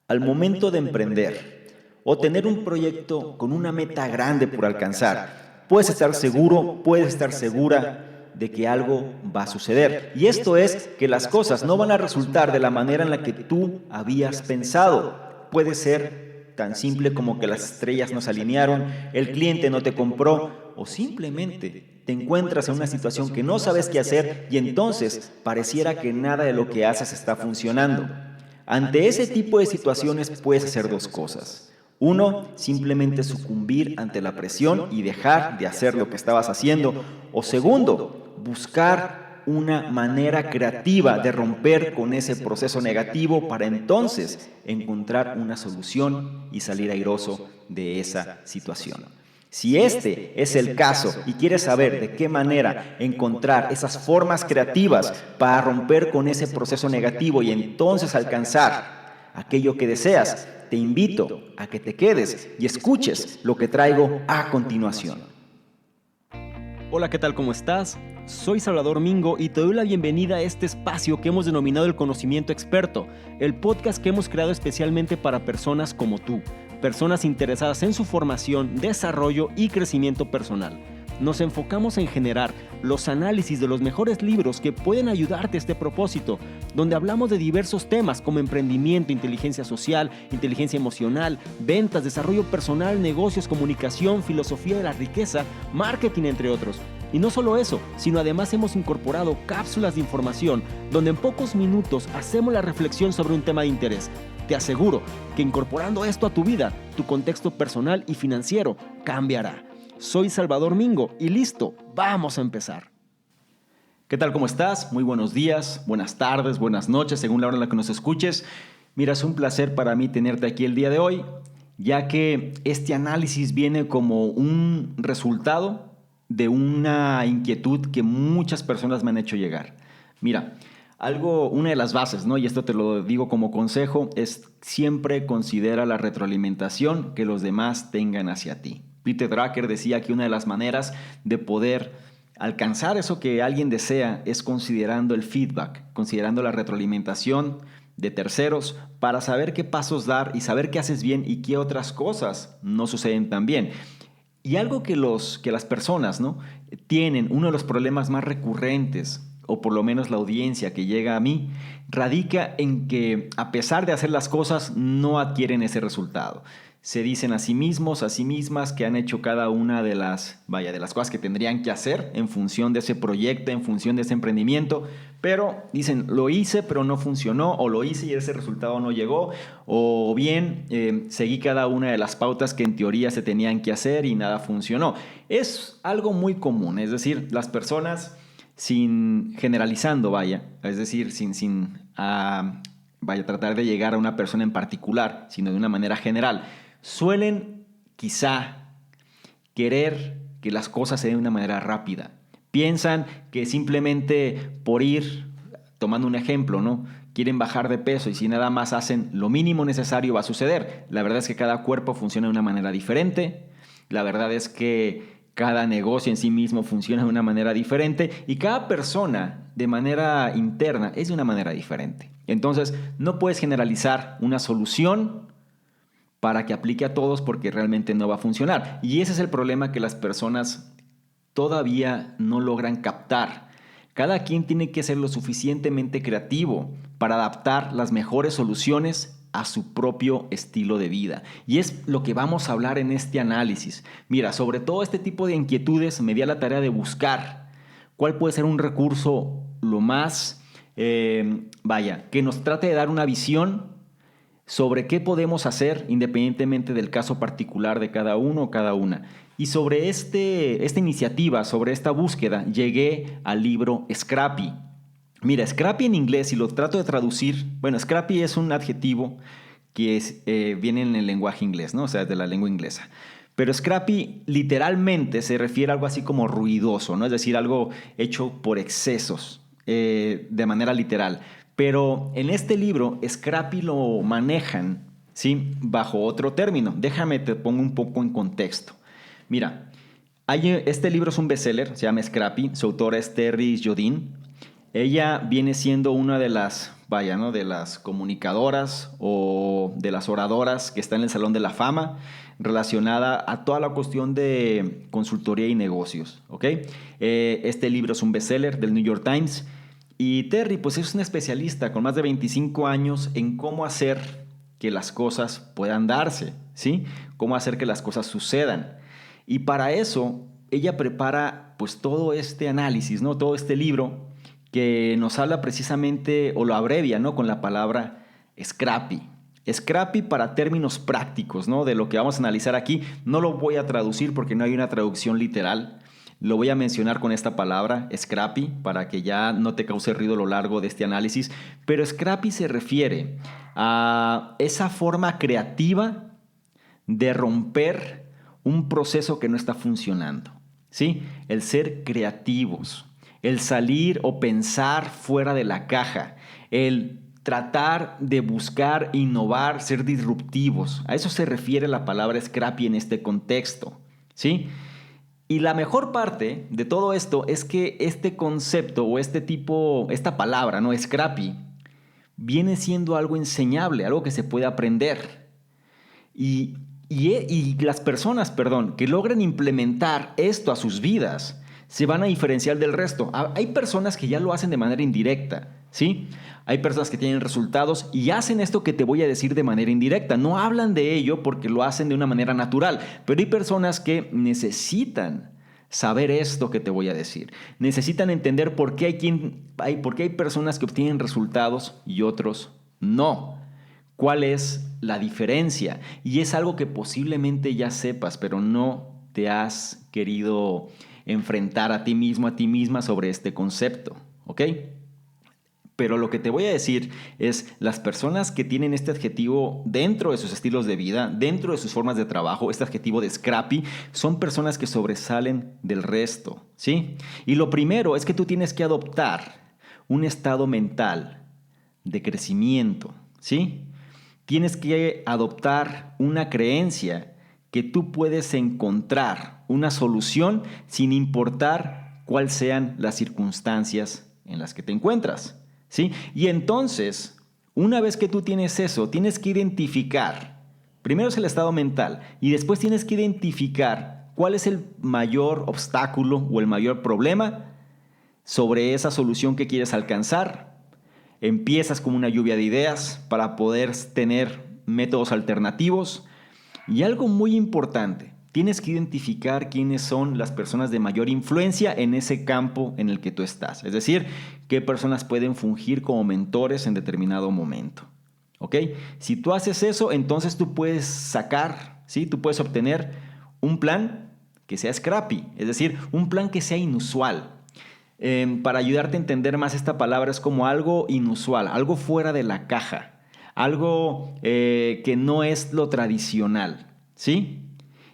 Al momento de emprender o tener un proyecto con una meta grande por alcanzar, puedes estar seguro, puedes estar segura de que algo va a suceder. Y esto es que las cosas no van a resultar de la manera en la que tú habías pensado. Puede ser tan simple como que las estrellas no se alinearon, el cliente no te compró o simplemente te encuentras en una situación que no sabes qué hacer y entonces pareciera que nada de lo que haces está funcionando. Ante ese tipo de situaciones puedes hacer dos cosas. Uno, simplemente sucumbir ante la presión y dejar de hacer lo que estabas haciendo. O segundo, buscar una manera creativa de romper con ese proceso negativo para entonces encontrar una solución y salir airoso de esa situación. Si este es el caso y quieres saber de qué manera encontrar esas formas creativas para romper con ese proceso negativo y entonces alcanzar aquello que deseas, te invito a que te quedes y escuches lo que traigo a continuación. Hola, ¿qué tal? ¿Cómo estás? Soy Salvador Mingo y te doy la bienvenida a este espacio que hemos denominado el Conocimiento Experto, el podcast que hemos creado especialmente para personas como tú, personas interesadas en su formación, desarrollo y crecimiento personal. Nos enfocamos en generar los análisis de los mejores libros que pueden ayudarte a este propósito, donde hablamos de diversos temas como emprendimiento, inteligencia social, inteligencia emocional, ventas, desarrollo personal, negocios, comunicación, filosofía de la riqueza, marketing, entre otros. Y no solo eso, sino además hemos incorporado cápsulas de información donde en pocos minutos hacemos la reflexión sobre un tema de interés. Te aseguro que incorporando esto a tu vida, tu contexto personal y financiero cambiará. Soy Salvador Mingo y listo, vamos a empezar. ¿Qué tal? ¿Cómo estás? Muy buenos días, buenas tardes, buenas noches, según la hora en la que nos escuches. Mira, es un placer para mí tenerte aquí el día de hoy, ya que este análisis viene como un resultado de una inquietud que muchas personas me han hecho llegar. Mira, una de las bases, ¿no? Y esto te lo digo como consejo, es siempre considera la retroalimentación que los demás tengan hacia ti. Peter Drucker decía que una de las maneras de poder alcanzar eso que alguien desea es considerando el feedback, considerando la retroalimentación de terceros para saber qué pasos dar y saber qué haces bien y qué otras cosas no suceden tan bien. Y algo que las personas, ¿no?, tienen, uno de los problemas más recurrentes, o por lo menos la audiencia que llega a mí, radica en que a pesar de hacer las cosas no adquieren ese resultado. Se dicen a sí mismos, a sí mismas que han hecho cada una de las cosas que tendrían que hacer en función de ese proyecto, en función de ese emprendimiento, pero dicen, lo hice pero no funcionó, o lo hice y ese resultado no llegó, o bien seguí cada una de las pautas que en teoría se tenían que hacer y nada funcionó. Es algo muy común, es decir, las personas sin generalizando, es decir, sin tratar de llegar a una persona en particular, sino de una manera general, suelen quizá querer que las cosas se den de una manera rápida. Piensan que simplemente por ir, tomando un ejemplo, ¿no?, quieren bajar de peso y si nada más hacen lo mínimo necesario va a suceder. La verdad es que cada cuerpo funciona de una manera diferente. La verdad es que cada negocio en sí mismo funciona de una manera diferente y cada persona de manera interna es de una manera diferente. Entonces, no puedes generalizar una solución para que aplique a todos porque realmente no va a funcionar. Y ese es el problema que las personas todavía no logran captar. Cada quien tiene que ser lo suficientemente creativo para adaptar las mejores soluciones a su propio estilo de vida. Y es lo que vamos a hablar en este análisis. Mira, sobre todo este tipo de inquietudes me di a la tarea de buscar cuál puede ser un recurso lo más, que nos trate de dar una visión sobre qué podemos hacer independientemente del caso particular de cada uno o cada una. Y sobre esta iniciativa, sobre esta búsqueda, llegué al libro Scrappy. Mira, Scrappy en inglés, si lo trato de traducir, bueno, Scrappy es un adjetivo que viene en el lenguaje inglés, ¿no? O sea, de la lengua inglesa. Pero Scrappy literalmente se refiere a algo así como ruidoso, ¿no? Es decir, algo hecho por excesos, de manera literal. Pero en este libro, Scrappy lo manejan, ¿sí?, bajo otro término. Déjame te pongo un poco en contexto. Mira, este libro es un bestseller, se llama Scrappy, su autora es Terry Jodin. Ella viene siendo una de las, de las comunicadoras o o de las oradoras que está en el Salón de la Fama, relacionada a toda la cuestión de consultoría y negocios, ¿ok? Este libro es un bestseller del New York Times y Terry pues es un especialista con más de 25 años en cómo hacer que las cosas puedan darse, ¿sí? Cómo hacer que las cosas sucedan. Y para eso ella prepara pues todo este análisis, ¿no? Todo este libro que nos habla precisamente, o lo abrevia, ¿no? Con la palabra Scrappy. Scrappy para términos prácticos, ¿no? De lo que vamos a analizar aquí. No lo voy a traducir porque no hay una traducción literal. Lo voy a mencionar con esta palabra, Scrappy, para que ya no te cause ruido a lo largo de este análisis. Pero Scrappy se refiere a esa forma creativa de romper un proceso que no está funcionando, ¿sí? El ser creativos, el salir o pensar fuera de la caja, el tratar de buscar, innovar, ser disruptivos. A eso se refiere la palabra Scrappy en este contexto, ¿sí? Y la mejor parte de todo esto es que este concepto o esta palabra, ¿no? Scrappy, viene siendo algo enseñable, algo que se puede aprender. Y las personas, que logren implementar esto a sus vidas, se van a diferenciar del resto. Hay personas que ya lo hacen de manera indirecta, ¿sí? Hay personas que tienen resultados y hacen esto que te voy a decir de manera indirecta. No hablan de ello porque lo hacen de una manera natural, pero hay personas que necesitan saber esto que te voy a decir. Necesitan entender por qué hay personas que obtienen resultados y otros no. ¿Cuál es la diferencia? Y es algo que posiblemente ya sepas, pero no te has querido enfrentar a ti mismo, a ti misma sobre este concepto, ¿ok? Pero lo que te voy a decir es, las personas que tienen este adjetivo dentro de sus estilos de vida, dentro de sus formas de trabajo, este adjetivo de scrappy, son personas que sobresalen del resto, ¿sí? Y lo primero es que tú tienes que adoptar un estado mental de crecimiento, ¿sí? Tienes que adoptar una creencia que tú puedes encontrar una solución sin importar cuáles sean las circunstancias en las que te encuentras, ¿sí? Y entonces, una vez que tú tienes eso, tienes que identificar, primero es el estado mental, y después tienes que identificar cuál es el mayor obstáculo o el mayor problema sobre esa solución que quieres alcanzar. Empiezas con una lluvia de ideas para poder tener métodos alternativos. Y algo muy importante, tienes que identificar quiénes son las personas de mayor influencia en ese campo en el que tú estás. Es decir, qué personas pueden fungir como mentores en determinado momento. ¿Ok? Si tú haces eso, entonces tú puedes sacar, ¿sí? Tú puedes obtener un plan que sea scrappy, es decir, un plan que sea inusual. Para ayudarte a entender más esta palabra, es como algo inusual, algo fuera de la caja, algo que no es lo tradicional, ¿sí?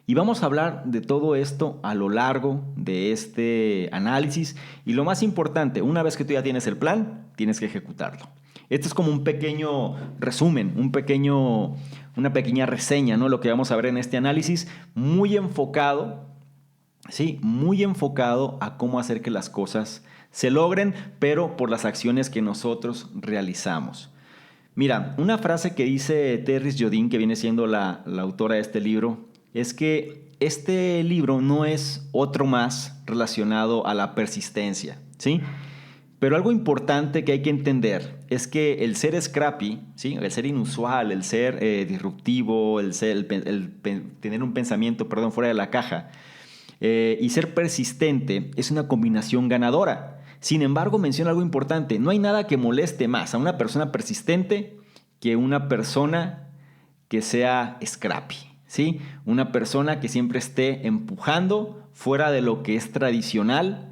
Y vamos a hablar de todo esto a lo largo de este análisis. Y lo más importante, una vez que tú ya tienes el plan, tienes que ejecutarlo. Esto es como un pequeño resumen, una pequeña reseña, ¿no? Lo que vamos a ver en este análisis, muy enfocado, ¿sí? Muy enfocado a cómo hacer que las cosas se logren, pero por las acciones que nosotros realizamos. Mira, una frase que dice Terry Jodin, que viene siendo la autora de este libro, es que este libro no es otro más relacionado a la persistencia, ¿sí? Pero algo importante que hay que entender es que el ser scrappy, ¿sí? El ser inusual, el ser disruptivo, tener un pensamiento, fuera de la caja, y ser persistente es una combinación ganadora. Sin embargo, menciona algo importante. No hay nada que moleste más a una persona persistente que una persona que sea scrappy, ¿sí? Una persona que siempre esté empujando fuera de lo que es tradicional,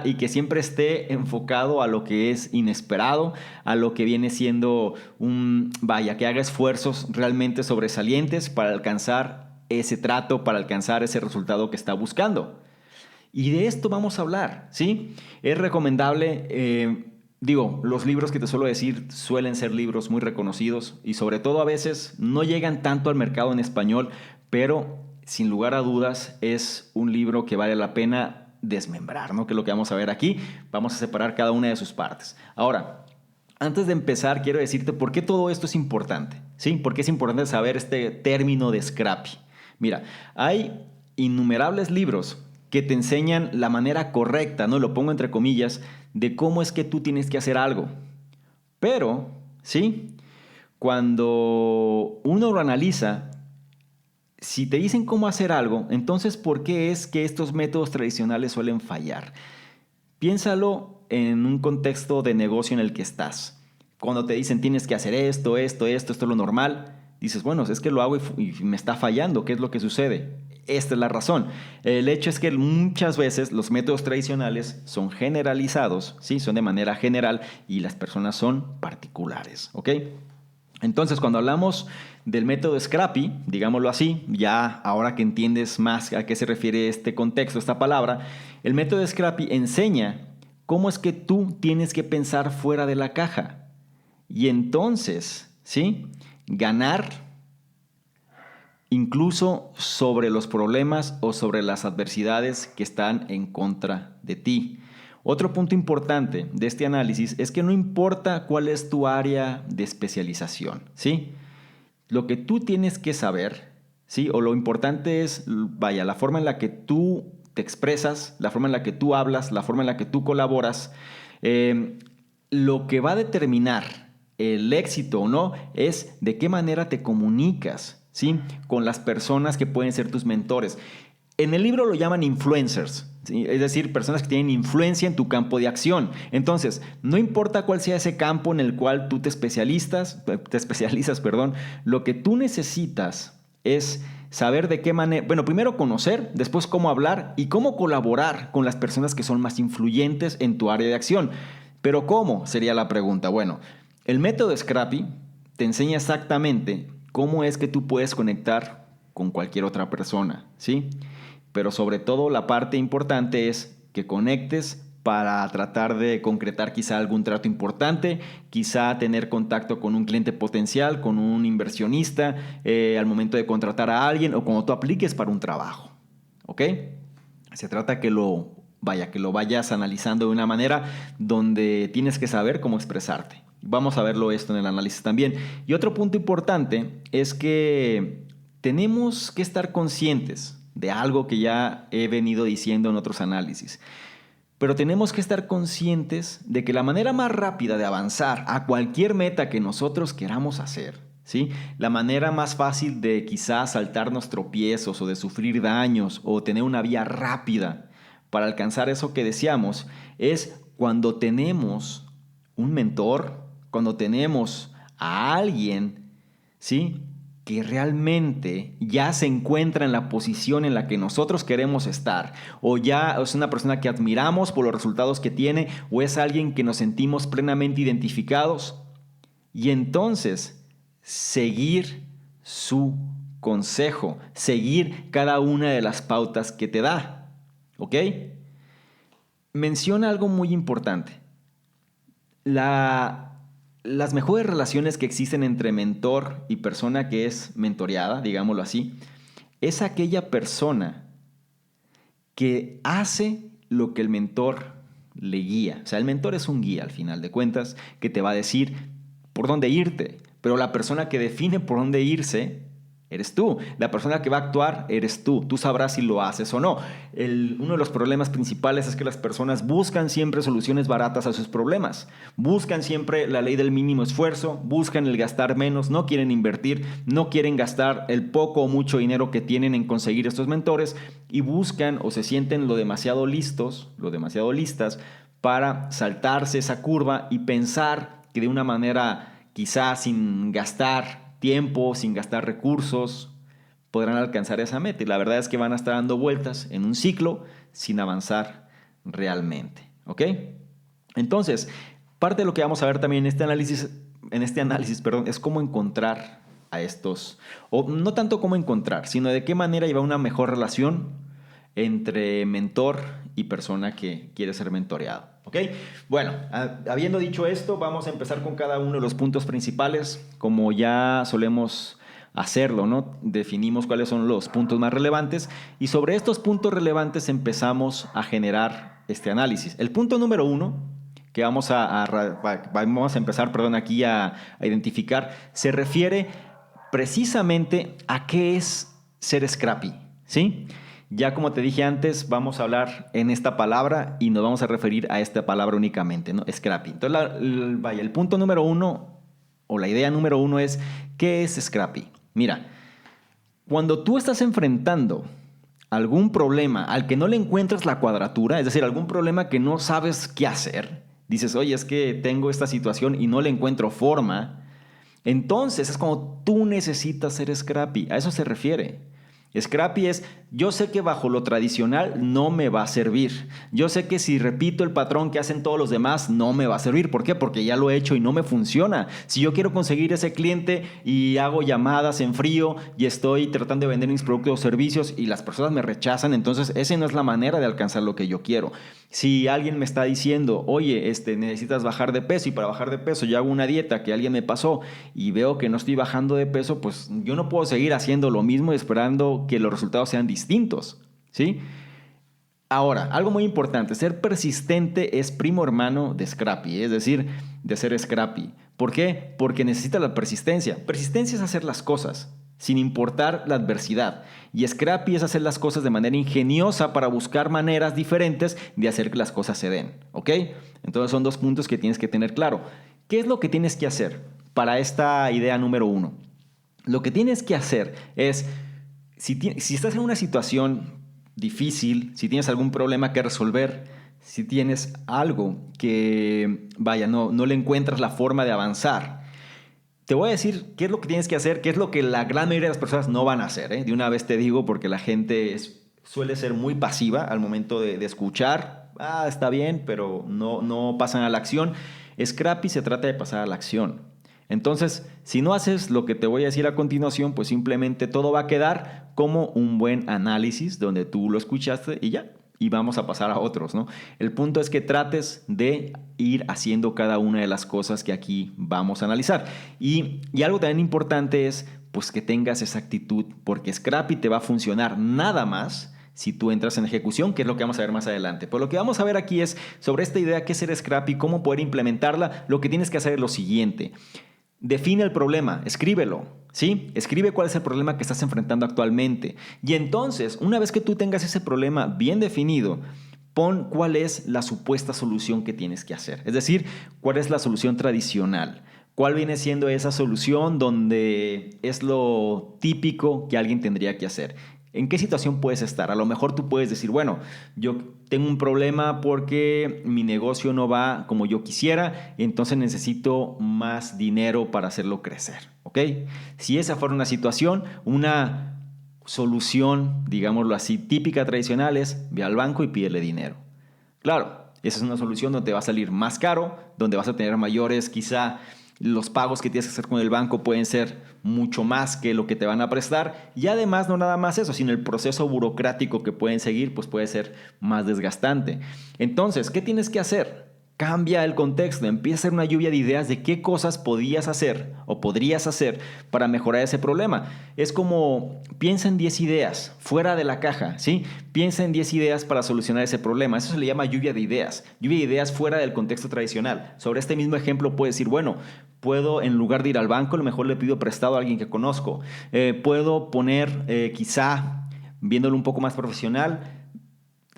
y que siempre esté enfocado a lo que es inesperado, a lo que viene siendo que haga esfuerzos realmente sobresalientes para alcanzar ese trato, para alcanzar ese resultado que está buscando. Y de esto vamos a hablar, ¿sí? Es recomendable, los libros que te suelo decir suelen ser libros muy reconocidos y sobre todo a veces no llegan tanto al mercado en español, pero sin lugar a dudas es un libro que vale la pena desmembrar, ¿no? Que es lo que vamos a ver aquí. Vamos a separar cada una de sus partes. Ahora, Antes de empezar, quiero decirte por qué todo esto es importante, ¿sí? ¿Por qué es importante saber este término de Scrappy? Mira, hay innumerables libros que te enseñan la manera correcta, ¿no? Lo pongo entre comillas, de cómo es que tú tienes que hacer algo. Pero, ¿sí? Cuando uno lo analiza, si te dicen cómo hacer algo, entonces ¿por qué es que estos métodos tradicionales suelen fallar? Piénsalo en un contexto de negocio en el que estás. Cuando te dicen tienes que hacer esto es lo normal, dices, bueno, es que lo hago y me está fallando, ¿qué es lo que sucede? Esta es la razón. El hecho es que muchas veces los métodos tradicionales son generalizados, ¿sí? Son de manera general y las personas son particulares, ¿ok? Entonces, cuando hablamos del método Scrappy, digámoslo así, ya ahora que entiendes más a qué se refiere este contexto, esta palabra, el método Scrappy enseña cómo es que tú tienes que pensar fuera de la caja. Y entonces, ¿sí? Ganar incluso sobre los problemas o sobre las adversidades que están en contra de ti. Otro punto importante de este análisis es que no importa cuál es tu área de especialización, ¿sí? Lo que tú tienes que saber, ¿sí? O lo importante es, vaya, la forma en la que tú te expresas, la forma en la que tú hablas, la forma en la que tú colaboras. Lo que va a determinar el éxito o no es de qué manera te comunicas, ¿sí? Con las personas que pueden ser tus mentores. En el libro lo llaman influencers, ¿sí? Es decir, personas que tienen influencia en tu campo de acción. Entonces, no importa cuál sea ese campo en el cual tú te especializas, lo que tú necesitas es saber de qué manera, bueno, primero conocer, después cómo hablar y cómo colaborar con las personas que son más influyentes en tu área de acción. Pero ¿cómo? Sería la pregunta. Bueno, el método Scrappy te enseña exactamente cómo es que tú puedes conectar con cualquier otra persona, ¿sí? Pero sobre todo la parte importante es que conectes para tratar de concretar quizá algún trato importante, quizá tener contacto con un cliente potencial, con un inversionista, al momento de contratar a alguien o cuando tú apliques para un trabajo, ¿ok? Se trata que lo vayas analizando de una manera donde tienes que saber cómo expresarte. Vamos a verlo esto en el análisis también. Y otro punto importante es que tenemos que estar conscientes de algo que ya he venido diciendo en otros análisis. Pero tenemos que estar conscientes de que la manera más rápida de avanzar a cualquier meta que nosotros queramos hacer, ¿sí? La manera más fácil de quizás saltarnos tropiezos o de sufrir daños o tener una vía rápida para alcanzar eso que deseamos es cuando tenemos un mentor, cuando tenemos a alguien, ¿sí? Que realmente ya se encuentra en la posición en la que nosotros queremos estar, o ya es una persona que admiramos por los resultados que tiene, o es alguien que nos sentimos plenamente identificados, y entonces seguir su consejo, seguir cada una de las pautas que te da, ¿ok? Menciona algo muy importante. Las mejores relaciones que existen entre mentor y persona que es mentoreada, digámoslo así, es aquella persona que hace lo que el mentor le guía. O sea, el mentor es un guía al final de cuentas que te va a decir por dónde irte, pero la persona que define por dónde irse eres tú. La persona que va a actuar eres tú. Tú sabrás si lo haces o no. Uno de los problemas principales es que las personas buscan siempre soluciones baratas a sus problemas. Buscan siempre la ley del mínimo esfuerzo, buscan el gastar menos, no quieren invertir, no quieren gastar el poco o mucho dinero que tienen en conseguir estos mentores y buscan o se sienten lo demasiado listas para saltarse esa curva y pensar que de una manera quizás sin gastar tiempo, sin gastar recursos, podrán alcanzar esa meta. Y la verdad es que van a estar dando vueltas en un ciclo sin avanzar realmente. ¿Ok? Entonces, parte de lo que vamos a ver también en este análisis, es cómo encontrar a estos, o no tanto cómo encontrar, sino de qué manera llevar una mejor relación entre mentor y persona que quiere ser mentoreado. ¿Ok? Bueno, habiendo dicho esto, vamos a empezar con cada uno de los puntos principales, como ya solemos hacerlo, ¿no? Definimos cuáles son los puntos más relevantes y sobre estos puntos relevantes empezamos a generar este análisis. El punto número 1 que vamos a empezar, aquí a identificar, se refiere precisamente a qué es ser scrappy, ¿sí? Ya como te dije antes, vamos a hablar en esta palabra y nos vamos a referir a esta palabra únicamente, ¿no? Scrappy. Entonces, el punto número uno, o la idea número uno es, ¿qué es scrappy? Mira, cuando tú estás enfrentando algún problema al que no le encuentras la cuadratura, es decir, algún problema que no sabes qué hacer, dices, oye, es que tengo esta situación y no le encuentro forma, entonces es como tú necesitas ser scrappy. A eso se refiere. Scrappy es, yo sé que bajo lo tradicional no me va a servir. Yo sé que si repito el patrón que hacen todos los demás no me va a servir. ¿Por qué? Porque ya lo he hecho y no me funciona. Si yo quiero conseguir ese cliente y hago llamadas en frío y estoy tratando de vender mis productos o servicios y las personas me rechazan, entonces esa no es la manera de alcanzar lo que yo quiero. Si alguien me está diciendo, oye, necesitas bajar de peso y para bajar de peso yo hago una dieta que alguien me pasó y veo que no estoy bajando de peso, pues yo no puedo seguir haciendo lo mismo y esperando que los resultados sean distintos, ¿sí? Ahora, algo muy importante, ser persistente es primo hermano de scrappy, es decir, de ser scrappy. ¿Por qué? Porque necesita la persistencia. Persistencia es hacer las cosas sin importar la adversidad. Y scrappy es hacer las cosas de manera ingeniosa para buscar maneras diferentes de hacer que las cosas se den, ¿ok? Entonces son dos puntos que tienes que tener claro. ¿Qué es lo que tienes que hacer para esta idea número uno? Lo que tienes que hacer es, si estás en una situación difícil, si tienes algún problema que resolver, si tienes algo que, no le encuentras la forma de avanzar, te voy a decir qué es lo que tienes que hacer, qué es lo que la gran mayoría de las personas no van a hacer, ¿eh? De una vez te digo, porque la gente suele ser muy pasiva al momento de escuchar. Está bien, pero no pasan a la acción. Scrappy se trata de pasar a la acción. Entonces, si no haces lo que te voy a decir a continuación, pues simplemente todo va a quedar como un buen análisis donde tú lo escuchaste y ya. Y vamos a pasar a otros, ¿no? El punto es que trates de ir haciendo cada una de las cosas que aquí vamos a analizar. Y algo también importante es pues que tengas esa actitud, porque Scrappy te va a funcionar nada más si tú entras en ejecución, que es lo que vamos a ver más adelante. Pero lo que vamos a ver aquí es sobre esta idea, qué es ser Scrappy, cómo poder implementarla. Lo que tienes que hacer es lo siguiente. Define el problema, escríbelo, ¿sí? Escribe cuál es el problema que estás enfrentando actualmente. Y entonces, una vez que tú tengas ese problema bien definido, pon cuál es la supuesta solución que tienes que hacer. Es decir, cuál es la solución tradicional. ¿Cuál viene siendo esa solución donde es lo típico que alguien tendría que hacer? ¿En qué situación puedes estar? A lo mejor tú puedes decir, bueno, yo tengo un problema porque mi negocio no va como yo quisiera, entonces necesito más dinero para hacerlo crecer, ¿ok? Si esa fuera una situación, una solución, digámoslo así, típica tradicional es ve al banco y pídele dinero. Claro, esa es una solución donde te va a salir más caro, donde vas a tener mayores, quizá los pagos que tienes que hacer con el banco pueden ser mucho más que lo que te van a prestar, y además no nada más eso, sino el proceso burocrático que pueden seguir pues puede ser más desgastante. Entonces, ¿qué tienes que hacer? Cambia el contexto, empieza a hacer una lluvia de ideas de qué cosas podías hacer o podrías hacer para mejorar ese problema. Es como, piensa en 10 ideas fuera de la caja, ¿sí? Piensa en 10 ideas para solucionar ese problema. Eso se le llama lluvia de ideas fuera del contexto tradicional. Sobre este mismo ejemplo puedes decir, bueno, puedo, en lugar de ir al banco, a lo mejor le pido prestado a alguien que conozco. Puedo poner, quizá, viéndolo un poco más profesional,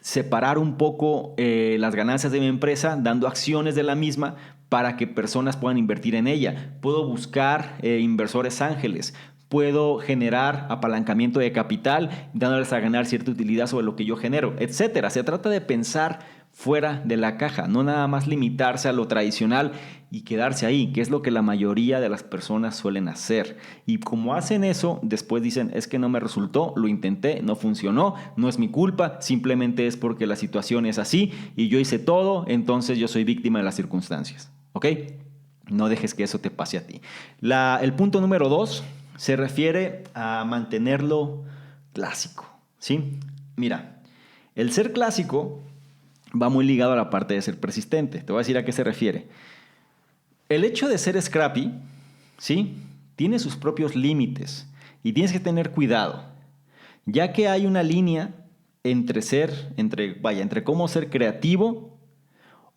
separar un poco las ganancias de mi empresa, dando acciones de la misma para que personas puedan invertir en ella. Puedo buscar inversores ángeles. Puedo generar apalancamiento de capital, dándoles a ganar cierta utilidad sobre lo que yo genero, etcétera. Se trata de pensar fuera de la caja, no nada más limitarse a lo tradicional y quedarse ahí, que es lo que la mayoría de las personas suelen hacer. Y como hacen eso, después dicen, es que no me resultó, lo intenté, no funcionó, no es mi culpa, simplemente es porque la situación es así y yo hice todo, entonces yo soy víctima de las circunstancias. ¿Ok? No dejes que eso te pase a ti. El punto número 2 se refiere a mantenerlo clásico, ¿sí? Mira, el ser clásico va muy ligado a la parte de ser persistente. Te voy a decir a qué se refiere. El hecho de ser scrappy, ¿sí? Tiene sus propios límites y tienes que tener cuidado, ya que hay una línea entre cómo ser creativo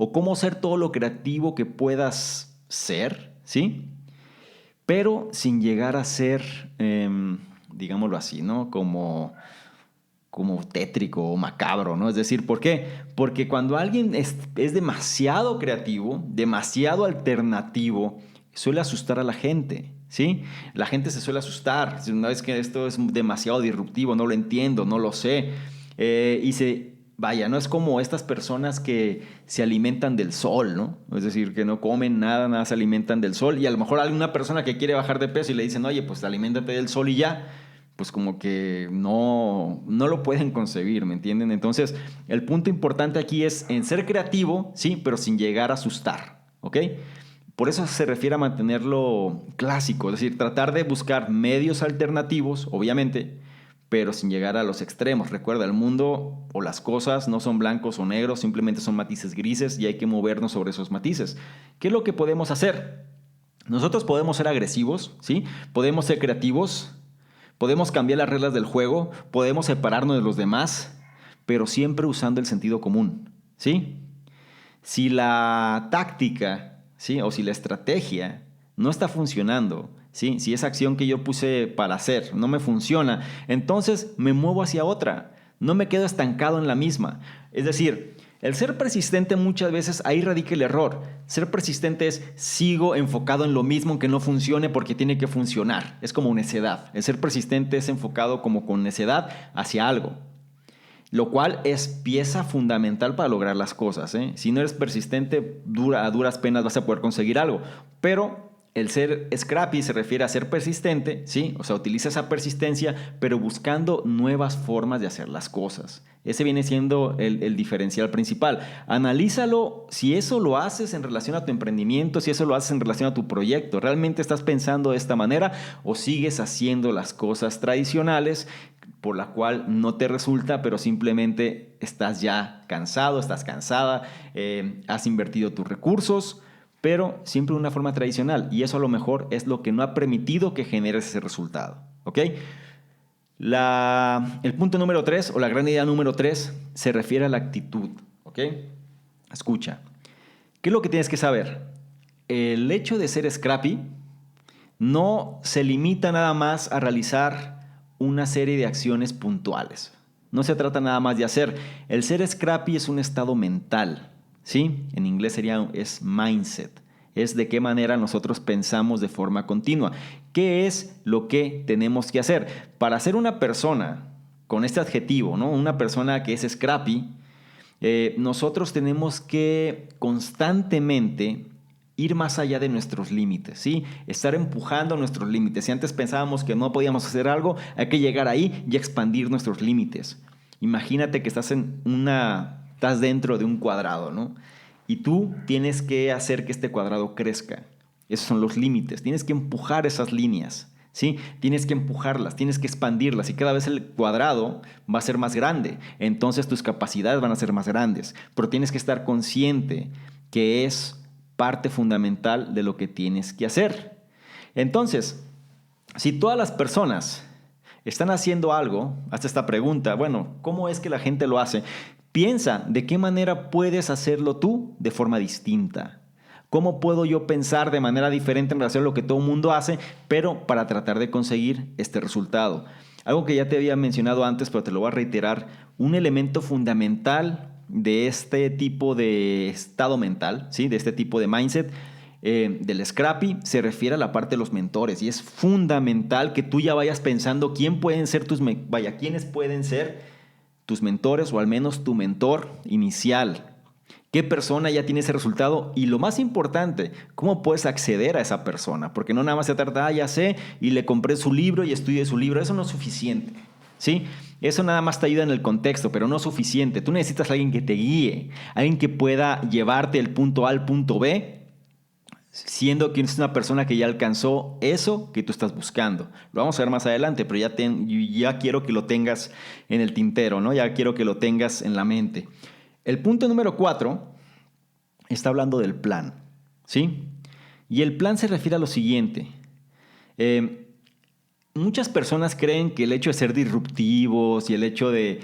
o cómo ser todo lo creativo que puedas ser, ¿sí? Pero sin llegar a ser, digámoslo así, ¿no? Como tétrico o macabro, ¿no? Es decir, ¿por qué? Porque cuando alguien es demasiado creativo, demasiado alternativo, suele asustar a la gente, ¿sí? La gente se suele asustar. Una vez que esto es demasiado disruptivo, no lo entiendo, no lo sé. Vaya, no es como estas personas que se alimentan del sol, ¿no? Es decir, que no comen nada, nada se alimentan del sol. Y a lo mejor alguna persona que quiere bajar de peso y le dicen, oye, pues aliméntate del sol y ya, pues como que no lo pueden concebir, ¿me entienden? Entonces, el punto importante aquí es en ser creativo, sí, pero sin llegar a asustar, ¿ok? Por eso se refiere a mantenerlo clásico, es decir, tratar de buscar medios alternativos, obviamente, pero sin llegar a los extremos. Recuerda, el mundo o las cosas no son blancos o negros, simplemente son matices grises y hay que movernos sobre esos matices. ¿Qué es lo que podemos hacer? Nosotros podemos ser agresivos, ¿sí? Podemos ser creativos, podemos cambiar las reglas del juego, podemos separarnos de los demás, pero siempre usando el sentido común, ¿sí? Si la táctica, ¿sí? O si la estrategia no está funcionando, ¿sí? Si esa acción que yo puse para hacer no me funciona, entonces me muevo hacia otra, no me quedo estancado en la misma. Es decir, el ser persistente muchas veces ahí radica el error. Ser persistente es sigo enfocado en lo mismo aunque no funcione porque tiene que funcionar. Es como necedad. El ser persistente es enfocado como con necedad hacia algo, lo cual es pieza fundamental para lograr las cosas, ¿eh? Si no eres persistente, a duras penas vas a poder conseguir algo. Pero el ser scrappy se refiere a ser persistente, ¿sí? O sea, utiliza esa persistencia, pero buscando nuevas formas de hacer las cosas. Ese viene siendo el diferencial principal. Analízalo si eso lo haces en relación a tu emprendimiento, si eso lo haces en relación a tu proyecto. ¿Realmente estás pensando de esta manera o sigues haciendo las cosas tradicionales por la cual no te resulta, pero simplemente estás ya cansado, estás cansada, has invertido tus recursos, pero siempre de una forma tradicional? Y eso a lo mejor es lo que no ha permitido que generes ese resultado, ¿ok? El punto número 3 o la gran idea número 3 se refiere a la actitud, ¿ok? Escucha, ¿qué es lo que tienes que saber? El hecho de ser scrappy no se limita nada más a realizar una serie de acciones puntuales. No se trata nada más de hacer. El ser scrappy es un estado mental, ¿sí? En inglés es mindset. Es de qué manera nosotros pensamos de forma continua. ¿Qué es lo que tenemos que hacer? Para ser una persona con este adjetivo, ¿no? Una persona que es scrappy, nosotros tenemos que constantemente ir más allá de nuestros límites, ¿sí? Estar empujando nuestros límites. Si antes pensábamos que no podíamos hacer algo, hay que llegar ahí y expandir nuestros límites. Imagínate que estás dentro de un cuadrado, ¿no? Y tú tienes que hacer que este cuadrado crezca. Esos son los límites. Tienes que empujar esas líneas, ¿sí? Tienes que empujarlas, tienes que expandirlas y cada vez el cuadrado va a ser más grande. Entonces tus capacidades van a ser más grandes. Pero tienes que estar consciente que es parte fundamental de lo que tienes que hacer. Entonces, si todas las personas están haciendo algo, hazte esta pregunta, bueno, ¿cómo es que la gente lo hace? Piensa de qué manera puedes hacerlo tú de forma distinta. ¿Cómo puedo yo pensar de manera diferente en relación a lo que todo el mundo hace, pero para tratar de conseguir este resultado? Algo que ya te había mencionado antes, pero te lo voy a reiterar, un elemento fundamental de este tipo de estado mental, ¿sí? De este tipo de mindset, del scrappy, se refiere a la parte de los mentores. Y es fundamental que tú ya vayas pensando quiénes pueden ser tus mentores o al menos tu mentor inicial. ¿Qué persona ya tiene ese resultado? Y lo más importante, ¿cómo puedes acceder a esa persona? Porque no nada más se trata, ya sé, y le compré su libro y estudié su libro. Eso no es suficiente, ¿sí? Eso nada más te ayuda en el contexto, pero no es suficiente. Tú necesitas a alguien que te guíe, alguien que pueda llevarte del punto A al punto B, siendo que es una persona que ya alcanzó eso que tú estás buscando. Lo vamos a ver más adelante, pero ya quiero que lo tengas en el tintero, ¿no? Ya quiero que lo tengas en la mente. El punto número 4 está hablando del plan, ¿sí? Y el plan se refiere a lo siguiente. Muchas personas creen que el hecho de ser disruptivos y el hecho de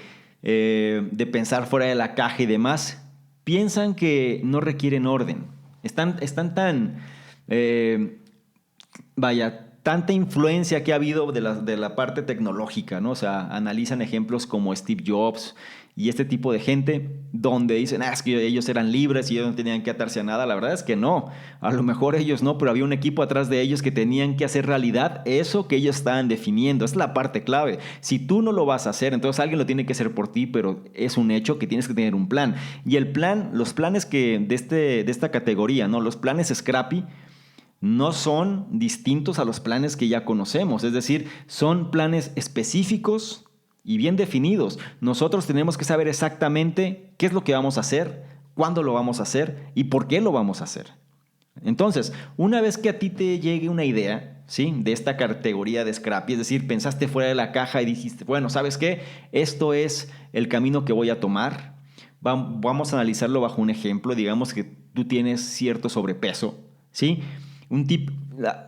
pensar fuera de la caja y demás piensan que no requieren orden. Están tan... tanta influencia que ha habido de la parte tecnológica, ¿no? O sea, analizan ejemplos como Steve Jobs y este tipo de gente donde dicen, es que ellos eran libres y ellos no tenían que atarse a nada. La verdad es que no. A lo mejor ellos no, pero había un equipo atrás de ellos que tenían que hacer realidad eso que ellos estaban definiendo. Esa es la parte clave. Si tú no lo vas a hacer, entonces alguien lo tiene que hacer por ti, pero es un hecho que tienes que tener un plan. Y el plan, los planes que de esta categoría, ¿no? Los planes Scrappy, no son distintos a los planes que ya conocemos, es decir, son planes específicos y bien definidos. Nosotros tenemos que saber exactamente qué es lo que vamos a hacer, cuándo lo vamos a hacer y por qué lo vamos a hacer. Entonces, una vez que a ti te llegue una idea, ¿sí?, de esta categoría de Scrappy, es decir, pensaste fuera de la caja y dijiste, bueno, ¿sabes qué? Esto es el camino que voy a tomar. Vamos a analizarlo bajo un ejemplo. Digamos que tú tienes cierto sobrepeso, ¿sí?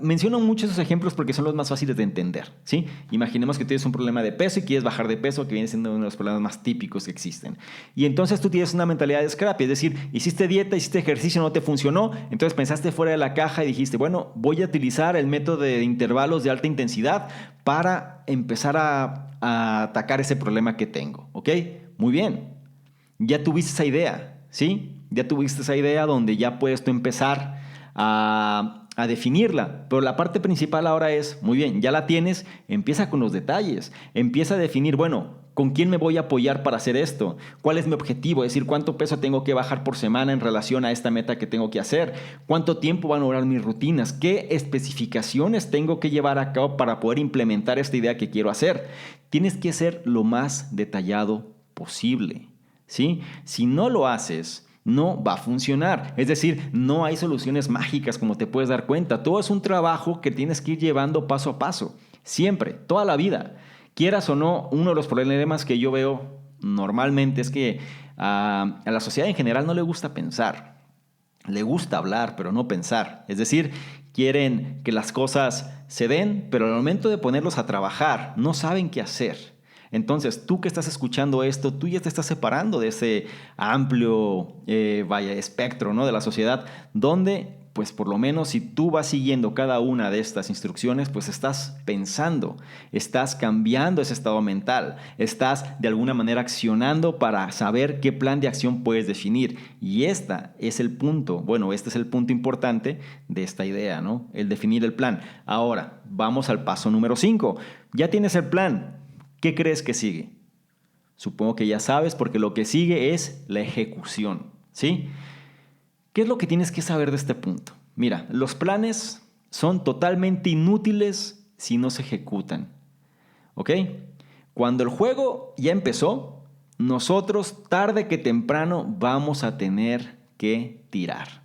Menciono muchos esos ejemplos porque son los más fáciles de entender, ¿sí? Imaginemos que tienes un problema de peso y quieres bajar de peso, que viene siendo uno de los problemas más típicos que existen. Y entonces tú tienes una mentalidad de Scrappy, es decir, hiciste dieta, hiciste ejercicio, no te funcionó, entonces pensaste fuera de la caja y dijiste, bueno, voy a utilizar el método de intervalos de alta intensidad para empezar a atacar ese problema que tengo, ¿ok? Muy bien, ya tuviste esa idea, ¿sí? Ya tuviste esa idea donde ya puedes tú empezar a definirla, pero la parte principal ahora es, muy bien, ya la tienes, empieza con los detalles, empieza a definir, bueno, ¿con quién me voy a apoyar para hacer esto? ¿Cuál es mi objetivo? Es decir, ¿cuánto peso tengo que bajar por semana en relación a esta meta que tengo que hacer? ¿Cuánto tiempo van a durar mis rutinas? ¿Qué especificaciones tengo que llevar a cabo para poder implementar esta idea que quiero hacer? Tienes que ser lo más detallado posible, ¿sí? Si no lo haces, no va a funcionar. Es decir, no hay soluciones mágicas, como te puedes dar cuenta. Todo es un trabajo que tienes que ir llevando paso a paso. Siempre, toda la vida. Quieras o no, uno de los problemas que yo veo normalmente es que a la sociedad en general no le gusta pensar. Le gusta hablar, pero no pensar. Es decir, quieren que las cosas se den, pero al momento de ponerlos a trabajar, no saben qué hacer. Entonces, tú que estás escuchando esto, tú ya te estás separando de ese amplio espectro, ¿no?, de la sociedad, donde, pues por lo menos si tú vas siguiendo cada una de estas instrucciones, pues estás pensando, estás cambiando ese estado mental, estás de alguna manera accionando para saber qué plan de acción puedes definir. Y este es el punto importante de esta idea, ¿no?, el definir el plan. Ahora, vamos al paso número 5. Ya tienes el plan. ¿Qué crees que sigue? Supongo que ya sabes, porque lo que sigue es la ejecución, ¿sí? ¿Qué es lo que tienes que saber de este punto? Mira, los planes son totalmente inútiles si no se ejecutan, ¿ok? Cuando el juego ya empezó, nosotros tarde que temprano vamos a tener que tirar.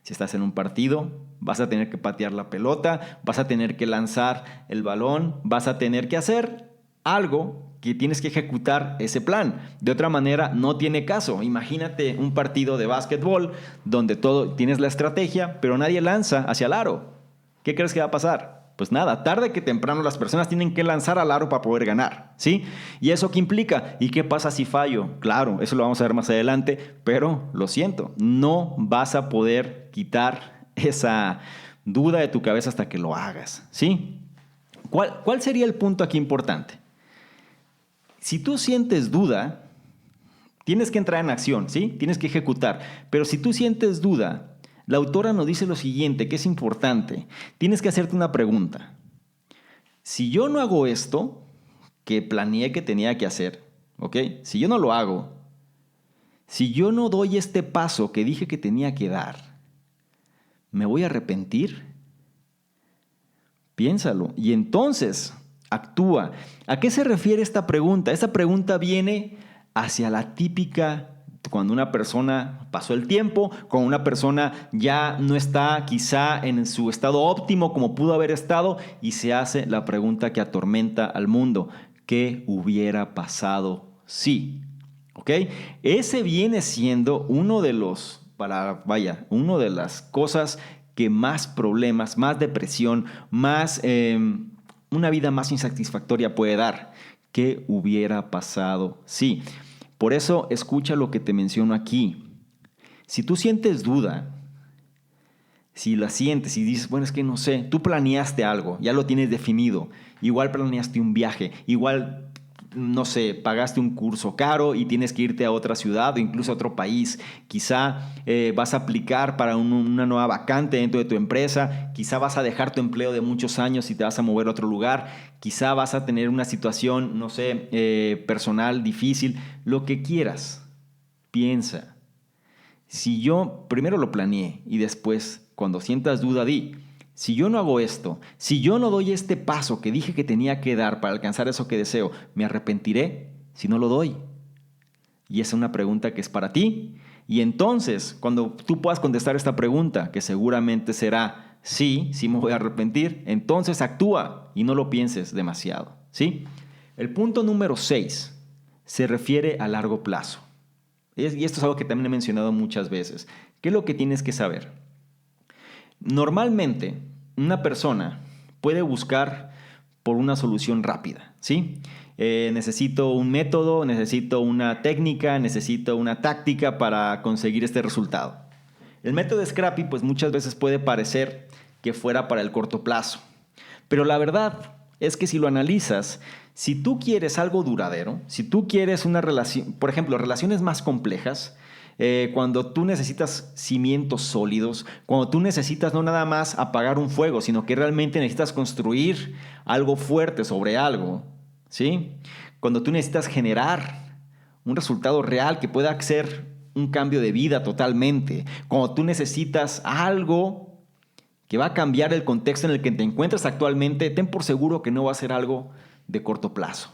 Si estás en un partido, vas a tener que patear la pelota, vas a tener que lanzar el balón, vas a tener que hacer algo que tienes que ejecutar ese plan. De otra manera, no tiene caso. Imagínate un partido de básquetbol donde tienes la estrategia, pero nadie lanza hacia el aro. ¿Qué crees que va a pasar? Pues nada, tarde que temprano las personas tienen que lanzar al aro para poder ganar, ¿sí? ¿Y eso qué implica? ¿Y qué pasa si fallo? Claro, eso lo vamos a ver más adelante, pero lo siento, no vas a poder quitar esa duda de tu cabeza hasta que lo hagas, ¿sí? ¿Cuál sería el punto aquí importante? Si tú sientes duda, tienes que entrar en acción, ¿sí? Tienes que ejecutar. Pero si tú sientes duda, la autora nos dice lo siguiente, que es importante. Tienes que hacerte una pregunta. Si yo no hago esto que planeé que tenía que hacer, ¿ok? Si yo no lo hago, si yo no doy este paso que dije que tenía que dar, ¿me voy a arrepentir? Piénsalo. Y entonces actúa. ¿A qué se refiere esta pregunta? Esta pregunta viene hacia la típica, cuando una persona pasó el tiempo, cuando una persona ya no está quizá en su estado óptimo como pudo haber estado, y se hace la pregunta que atormenta al mundo: ¿qué hubiera pasado si? ¿Ok? Ese viene siendo uno de las cosas que más problemas, más depresión, más una vida más insatisfactoria puede dar. ¿Qué hubiera pasado si? Por eso escucha lo que te menciono aquí. Si tú sientes duda, si la sientes y dices, bueno, es que no sé, tú planeaste algo, ya lo tienes definido, igual planeaste un viaje, igual, no sé, pagaste un curso caro y tienes que irte a otra ciudad o incluso a otro país, quizá vas a aplicar para una nueva vacante dentro de tu empresa, quizá vas a dejar tu empleo de muchos años y te vas a mover a otro lugar, quizá vas a tener una situación, no sé, personal difícil, lo que quieras, piensa. Si yo primero lo planeé y después, cuando sientas duda, di, si yo no hago esto, si yo no doy este paso que dije que tenía que dar para alcanzar eso que deseo, ¿me arrepentiré si no lo doy? Y esa es una pregunta que es para ti. Y entonces, cuando tú puedas contestar esta pregunta, que seguramente será sí, sí me voy a arrepentir, entonces actúa y no lo pienses demasiado, ¿sí? El punto número 6 se refiere a largo plazo. Y esto es algo que también he mencionado muchas veces. ¿Qué es lo que tienes que saber? Normalmente, una persona puede buscar por una solución rápida, ¿sí? Necesito un método, necesito una técnica, necesito una táctica para conseguir este resultado. El método Scrappy, pues muchas veces puede parecer que fuera para el corto plazo. Pero la verdad es que si lo analizas, si tú quieres algo duradero, si tú quieres una relación, por ejemplo, relaciones más complejas, cuando tú necesitas cimientos sólidos, cuando tú necesitas no nada más apagar un fuego, sino que realmente necesitas construir algo fuerte sobre algo, ¿sí? Cuando tú necesitas generar un resultado real que pueda ser un cambio de vida totalmente, cuando tú necesitas algo que va a cambiar el contexto en el que te encuentras actualmente, ten por seguro que no va a ser algo de corto plazo.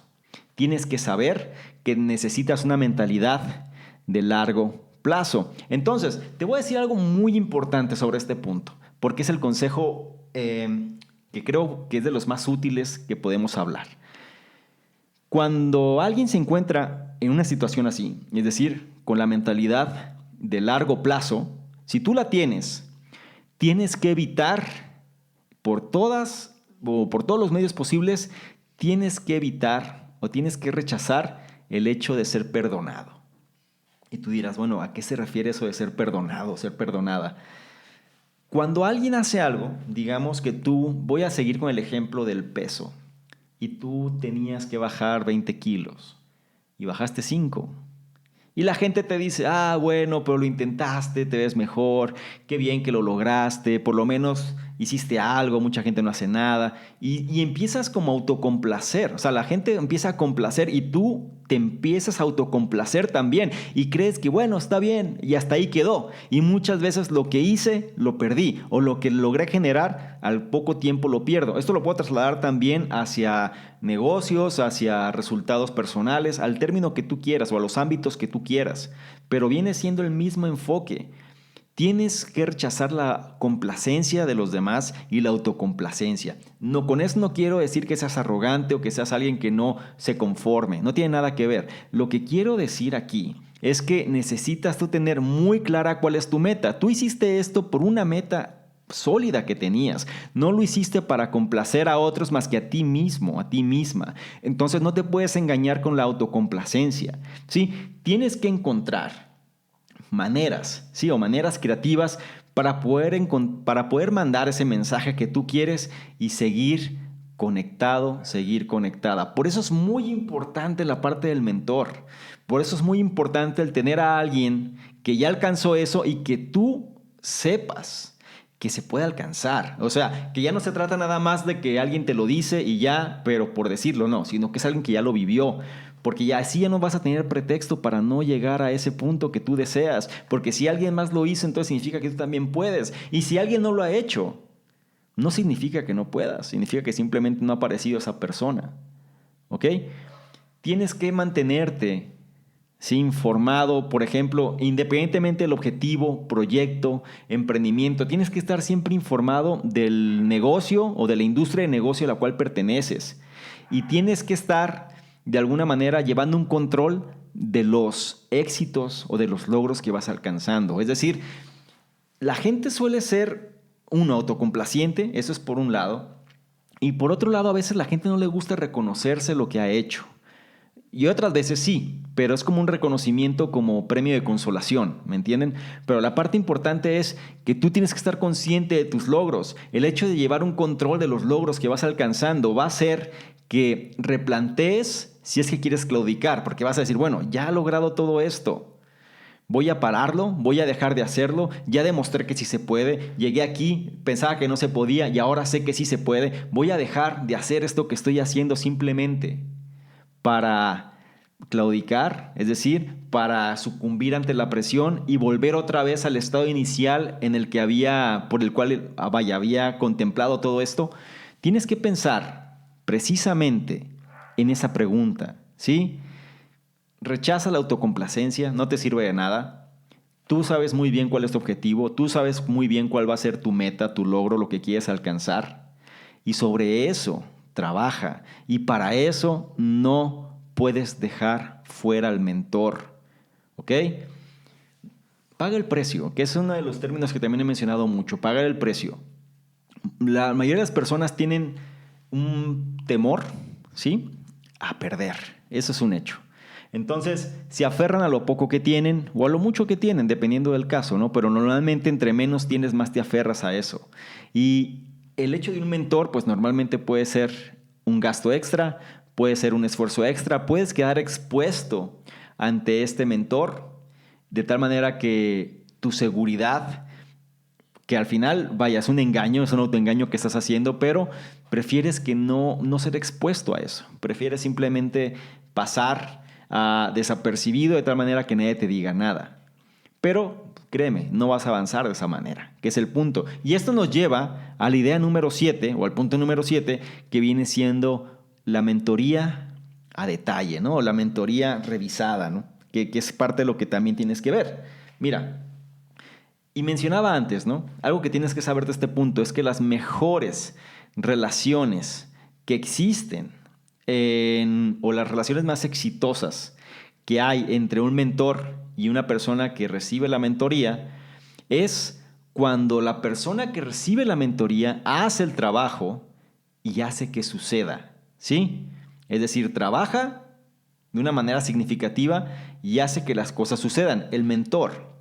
Tienes que saber que necesitas una mentalidad de largo plazo. Entonces, te voy a decir algo muy importante sobre este punto, porque es el consejo que creo que es de los más útiles que podemos hablar. Cuando alguien se encuentra en una situación así, es decir, con la mentalidad de largo plazo, si tú la tienes que evitar por todos los medios posibles, tienes que evitar o tienes que rechazar el hecho de ser perdonado. Y tú dirás, bueno, ¿a qué se refiere eso de ser perdonado, ser perdonada? Cuando alguien hace algo, digamos que voy a seguir con el ejemplo del peso, y tú tenías que bajar 20 kilos y bajaste 5. Y la gente te dice, bueno, pero lo intentaste, te ves mejor, qué bien que lo lograste, por lo menos hiciste algo, mucha gente no hace nada. Y empiezas como a autocomplacer, o sea, la gente empieza a complacer y tú te empiezas a autocomplacer también. Y crees que, bueno, está bien, y hasta ahí quedó. Y muchas veces lo que hice, lo perdí, o lo que logré generar, al poco tiempo lo pierdo. Esto lo puedo trasladar también hacia negocios, hacia resultados personales, al término que tú quieras o a los ámbitos que tú quieras, pero viene siendo el mismo enfoque. Tienes que rechazar la complacencia de los demás y la autocomplacencia. No, con eso no quiero decir que seas arrogante o que seas alguien que no se conforme, no tiene nada que ver. Lo que quiero decir aquí es que necesitas tú tener muy clara cuál es tu meta. Tú hiciste esto por una meta sólida que tenías. No lo hiciste para complacer a otros más que a ti mismo, a ti misma. Entonces no te puedes engañar con la autocomplacencia, ¿sí? Tienes que encontrar maneras, ¿sí? O maneras creativas para poder mandar ese mensaje que tú quieres y seguir conectado, seguir conectada. Por eso es muy importante la parte del mentor. Por eso es muy importante el tener a alguien que ya alcanzó eso y que tú sepas que se puede alcanzar. O sea, que ya no se trata nada más de que alguien te lo dice y ya, pero por decirlo, no, sino que es alguien que ya lo vivió. Porque ya así ya no vas a tener pretexto para no llegar a ese punto que tú deseas. Porque si alguien más lo hizo, entonces significa que tú también puedes. Y si alguien no lo ha hecho, no significa que no puedas. Significa que simplemente no ha aparecido esa persona. ¿Ok? Tienes que mantenerte, ¿sí?, informado, por ejemplo, independientemente del objetivo, proyecto, emprendimiento. Tienes que estar siempre informado del negocio o de la industria de negocio a la cual perteneces. Y tienes que estar de alguna manera llevando un control de los éxitos o de los logros que vas alcanzando. Es decir, la gente suele ser autocomplaciente, eso es por un lado, y por otro lado a veces la gente no le gusta reconocerse lo que ha hecho. Y otras veces sí, pero es como un reconocimiento como premio de consolación, ¿me entienden? Pero la parte importante es que tú tienes que estar consciente de tus logros. El hecho de llevar un control de los logros que vas alcanzando va a hacer que replantees si es que quieres claudicar, porque vas a decir, bueno, ya he logrado todo esto. Voy a pararlo, voy a dejar de hacerlo, ya demostré que sí se puede, llegué aquí, pensaba que no se podía y ahora sé que sí se puede, voy a dejar de hacer esto que estoy haciendo simplemente para claudicar, es decir, para sucumbir ante la presión y volver otra vez al estado inicial en el que por el cual había contemplado todo esto. Tienes que pensar precisamente en esa pregunta, ¿sí? Rechaza la autocomplacencia, no te sirve de nada. Tú sabes muy bien cuál es tu objetivo, tú sabes muy bien cuál va a ser tu meta, tu logro, lo que quieres alcanzar. Y sobre eso trabaja. Y para eso no puedes dejar fuera al mentor. ¿Ok? Paga el precio, que es uno de los términos que también he mencionado mucho. Pagar el precio. La mayoría de las personas tienen un temor, ¿sí? A perder. Eso es un hecho. Entonces, se aferran a lo poco que tienen o a lo mucho que tienen, dependiendo del caso, ¿no? Pero normalmente entre menos tienes, más te aferras a eso. Y el hecho de un mentor, pues normalmente puede ser un gasto extra, puede ser un esfuerzo extra, puedes quedar expuesto ante este mentor de tal manera que tu seguridad, que al final, vaya, es un engaño, es un autoengaño que estás haciendo, pero prefieres que no ser expuesto a eso. Prefieres simplemente pasar desapercibido de tal manera que nadie te diga nada. Pero créeme, no vas a avanzar de esa manera, que es el punto. Y esto nos lleva a la idea número 7, o al punto número 7, que viene siendo la mentoría a detalle, ¿no? O la mentoría revisada, ¿no? Que es parte de lo que también tienes que ver. Mira, y mencionaba antes, ¿no? Algo que tienes que saber de este punto es que las mejores relaciones que existen o las relaciones más exitosas que hay entre un mentor y una persona que recibe la mentoría es cuando la persona que recibe la mentoría hace el trabajo y hace que suceda, ¿sí? Es decir, trabaja de una manera significativa y hace que las cosas sucedan. El mentor,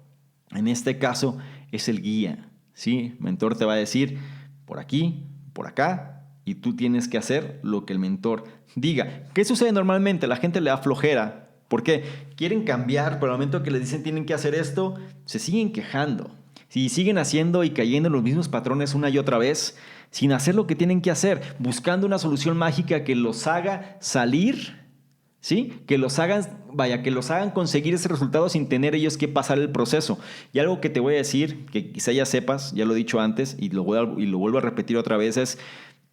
en este caso, es el guía, ¿sí? El mentor te va a decir por aquí, por acá, y tú tienes que hacer lo que el mentor diga. ¿Qué sucede normalmente? La gente le da flojera. ¿Por qué? Quieren cambiar, pero al momento que les dicen tienen que hacer esto, se siguen quejando. Si siguen haciendo y cayendo en los mismos patrones una y otra vez, sin hacer lo que tienen que hacer, buscando una solución mágica que los haga salir, ¿sí? Que los hagan conseguir ese resultado sin tener ellos que pasar el proceso. Y algo que te voy a decir, que quizá ya sepas, ya lo he dicho antes y lo vuelvo a repetir otra vez, es: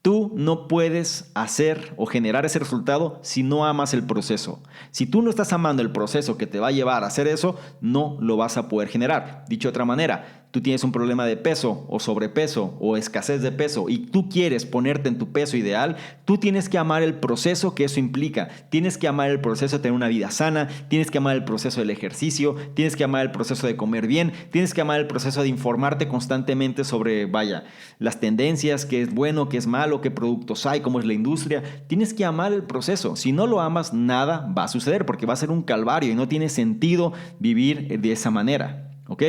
tú no puedes hacer o generar ese resultado si no amas el proceso. Si tú no estás amando el proceso que te va a llevar a hacer eso, no lo vas a poder generar. Dicho de otra manera, tú tienes un problema de peso o sobrepeso o escasez de peso y tú quieres ponerte en tu peso ideal, tú tienes que amar el proceso que eso implica. Tienes que amar el proceso de tener una vida sana, tienes que amar el proceso del ejercicio, tienes que amar el proceso de comer bien, tienes que amar el proceso de informarte constantemente sobre, las tendencias, qué es bueno, qué es malo, qué productos hay, cómo es la industria. Tienes que amar el proceso. Si no lo amas, nada va a suceder porque va a ser un calvario y no tiene sentido vivir de esa manera, ¿ok?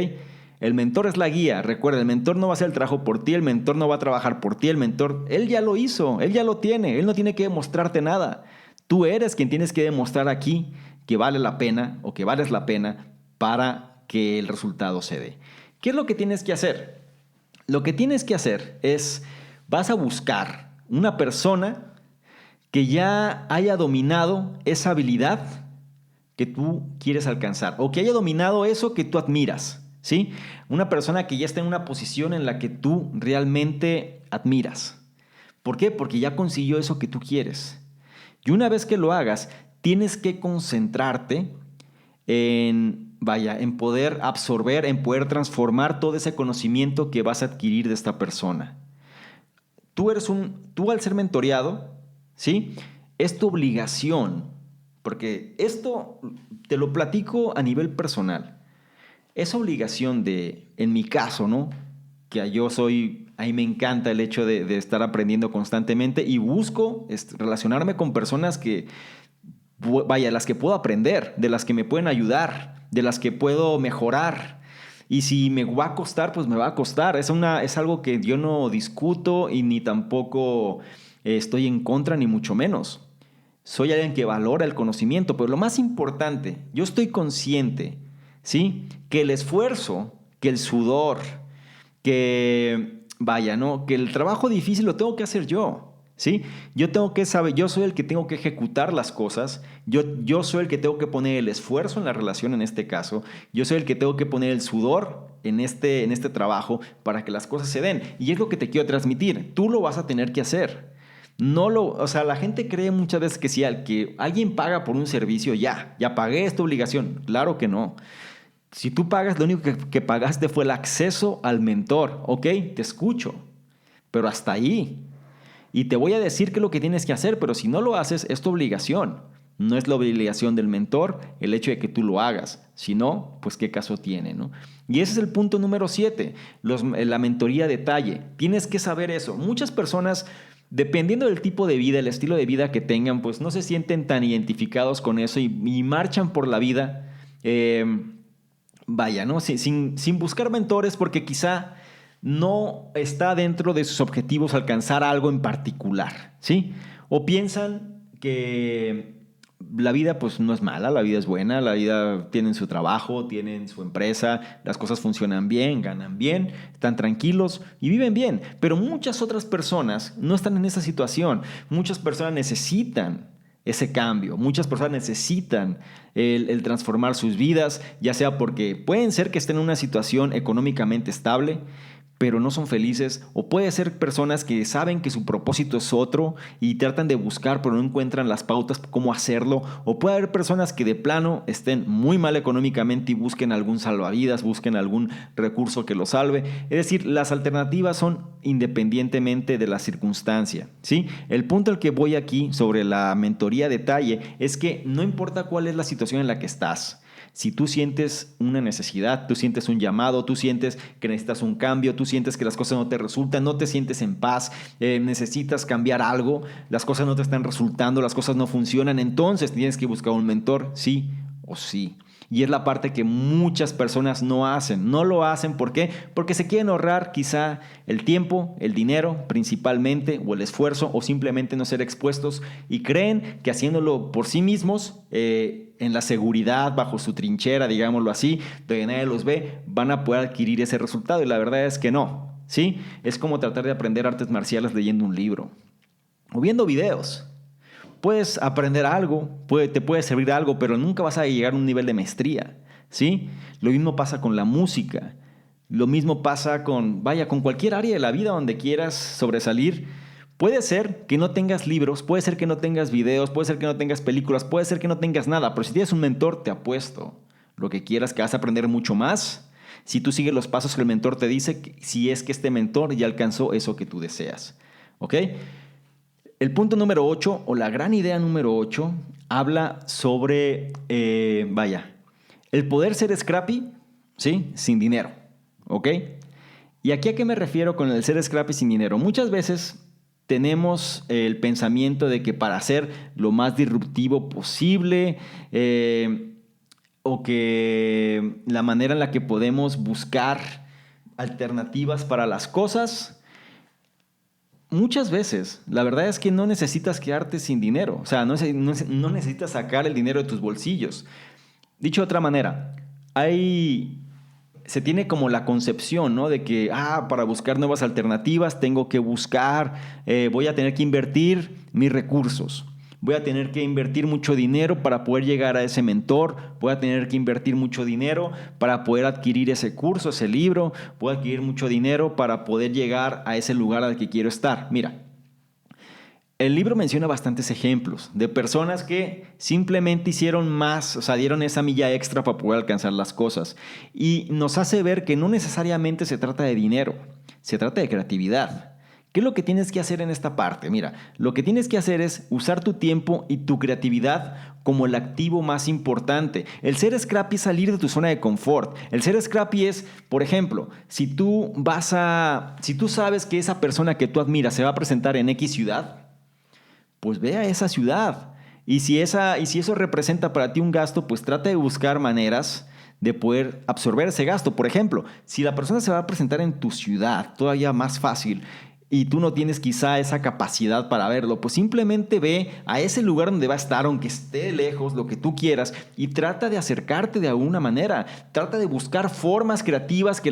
El mentor es la guía. Recuerda, el mentor no va a hacer el trabajo por ti, el mentor no va a trabajar por ti, el mentor, él ya lo hizo, él ya lo tiene, él no tiene que demostrarte nada. Tú eres quien tienes que demostrar aquí que vale la pena o que vales la pena para que el resultado se dé. ¿Qué es lo que tienes que hacer? Lo que tienes que hacer es, vas a buscar una persona que ya haya dominado esa habilidad que tú quieres alcanzar o que haya dominado eso que tú admiras. ¿Sí? Una persona que ya está en una posición en la que tú realmente admiras. ¿Por qué? Porque ya consiguió eso que tú quieres. Y una vez que lo hagas, tienes que concentrarte en poder absorber, en poder transformar todo ese conocimiento que vas a adquirir de esta persona. Tú al ser mentoreado, ¿sí? Es tu obligación, porque esto te lo platico a nivel personal. Esa obligación en mi caso, ¿no? Que a mí me encanta el hecho de estar aprendiendo constantemente y busco relacionarme con personas que vaya, las que puedo aprender, de las que me pueden ayudar, de las que puedo mejorar. Y si me va a costar, pues me va a costar. Es algo que yo no discuto y ni tampoco estoy en contra, ni mucho menos. Soy alguien que valora el conocimiento, pero lo más importante, yo estoy consciente, ¿sí? Que el esfuerzo, que el sudor, que, vaya, ¿no? Que el trabajo difícil lo tengo que hacer yo, ¿sí? Yo tengo que saber, yo soy el que tengo que ejecutar las cosas, yo soy el que tengo que poner el esfuerzo en la relación en este caso, yo soy el que tengo que poner el sudor en este trabajo para que las cosas se den. Y es lo que te quiero transmitir, tú lo vas a tener que hacer. O sea, la gente cree muchas veces que si que alguien paga por un servicio, ya pagué esta obligación. Claro que no. Si tú pagas, lo único que pagaste fue el acceso al mentor. Ok, te escucho, pero hasta ahí. Y te voy a decir qué es lo que tienes que hacer, pero si no lo haces, es tu obligación. No es la obligación del mentor el hecho de que tú lo hagas. Si no, pues qué caso tiene, ¿no? Y ese es el punto número 7, la mentoría a detalle. Tienes que saber eso. Muchas personas, dependiendo del tipo de vida, el estilo de vida que tengan, pues no se sienten tan identificados con eso y marchan por la vida, vaya, ¿no? Sin buscar mentores, porque quizá no está dentro de sus objetivos alcanzar algo en particular, ¿sí? O piensan que la vida pues no es mala, la vida es buena, la vida tienen su trabajo, tienen su empresa, las cosas funcionan bien, ganan bien, están tranquilos y viven bien. Pero muchas otras personas no están en esa situación. Muchas personas necesitan ese cambio. Muchas personas necesitan el transformar sus vidas, ya sea porque pueden ser que estén en una situación económicamente estable, pero no son felices, o puede ser personas que saben que su propósito es otro y tratan de buscar pero no encuentran las pautas cómo hacerlo, o puede haber personas que de plano estén muy mal económicamente y busquen algún salvavidas, busquen algún recurso que los salve. Es decir, las alternativas son independientemente de la circunstancia, ¿sí? El punto al que voy aquí sobre la mentoría a detalle es que no importa cuál es la situación en la que estás. Si tú sientes una necesidad, tú sientes un llamado, tú sientes que necesitas un cambio, tú sientes que las cosas no te resultan, no te sientes en paz, necesitas cambiar algo, las cosas no te están resultando, las cosas no funcionan, entonces tienes que buscar un mentor, sí o sí. Y es la parte que muchas personas no hacen. No lo hacen, ¿por qué? Porque se quieren ahorrar quizá el tiempo, el dinero principalmente, o el esfuerzo, o simplemente no ser expuestos, y creen que haciéndolo por sí mismos, en la seguridad, bajo su trinchera, digámoslo así, donde nadie los ve, van a poder adquirir ese resultado. Y la verdad es que no, ¿sí? Es como tratar de aprender artes marciales leyendo un libro o viendo videos. Puedes aprender algo, te puede servir algo, pero nunca vas a llegar a un nivel de maestría, ¿sí? Lo mismo pasa con la música, lo mismo pasa con cualquier área de la vida donde quieras sobresalir. Puede ser que no tengas libros, puede ser que no tengas videos, puede ser que no tengas películas, puede ser que no tengas nada, pero si tienes un mentor, te apuesto lo que quieras que vas a aprender mucho más si tú sigues los pasos que el mentor te dice, si es que este mentor ya alcanzó eso que tú deseas, ¿ok? El punto número 8, o la gran idea número 8, habla sobre, el poder ser scrappy, ¿sí? Sin dinero, ¿ok? ¿Y aquí a qué me refiero con el ser scrappy sin dinero? Muchas veces tenemos el pensamiento de que para ser lo más disruptivo posible, o que la manera en la que podemos buscar alternativas para las cosas, muchas veces, la verdad es que no necesitas quedarte sin dinero. O sea, no necesitas sacar el dinero de tus bolsillos. Dicho de otra manera, se tiene como la concepción, ¿no? De que, para buscar nuevas alternativas tengo que voy a tener que invertir mis recursos. Voy a tener que invertir mucho dinero para poder llegar a ese mentor. Voy a tener que invertir mucho dinero para poder adquirir ese curso, ese libro. Voy a adquirir mucho dinero para poder llegar a ese lugar al que quiero estar. Mira, el libro menciona bastantes ejemplos de personas que simplemente hicieron más, o sea, dieron esa milla extra para poder alcanzar las cosas. Y nos hace ver que no necesariamente se trata de dinero, se trata de creatividad. ¿Qué es lo que tienes que hacer en esta parte? Mira, lo que tienes que hacer es usar tu tiempo y tu creatividad como el activo más importante. El ser scrappy es salir de tu zona de confort. El ser scrappy es, por ejemplo, si tú sabes que esa persona que tú admiras se va a presentar en X ciudad, pues ve a esa ciudad Y si eso representa para ti un gasto, pues trata de buscar maneras de poder absorber ese gasto. Por ejemplo, si la persona se va a presentar en tu ciudad, todavía más fácil, y tú no tienes quizá esa capacidad para verlo, pues simplemente ve a ese lugar donde va a estar, aunque esté lejos, lo que tú quieras, y trata de acercarte de alguna manera. Trata de buscar formas creativas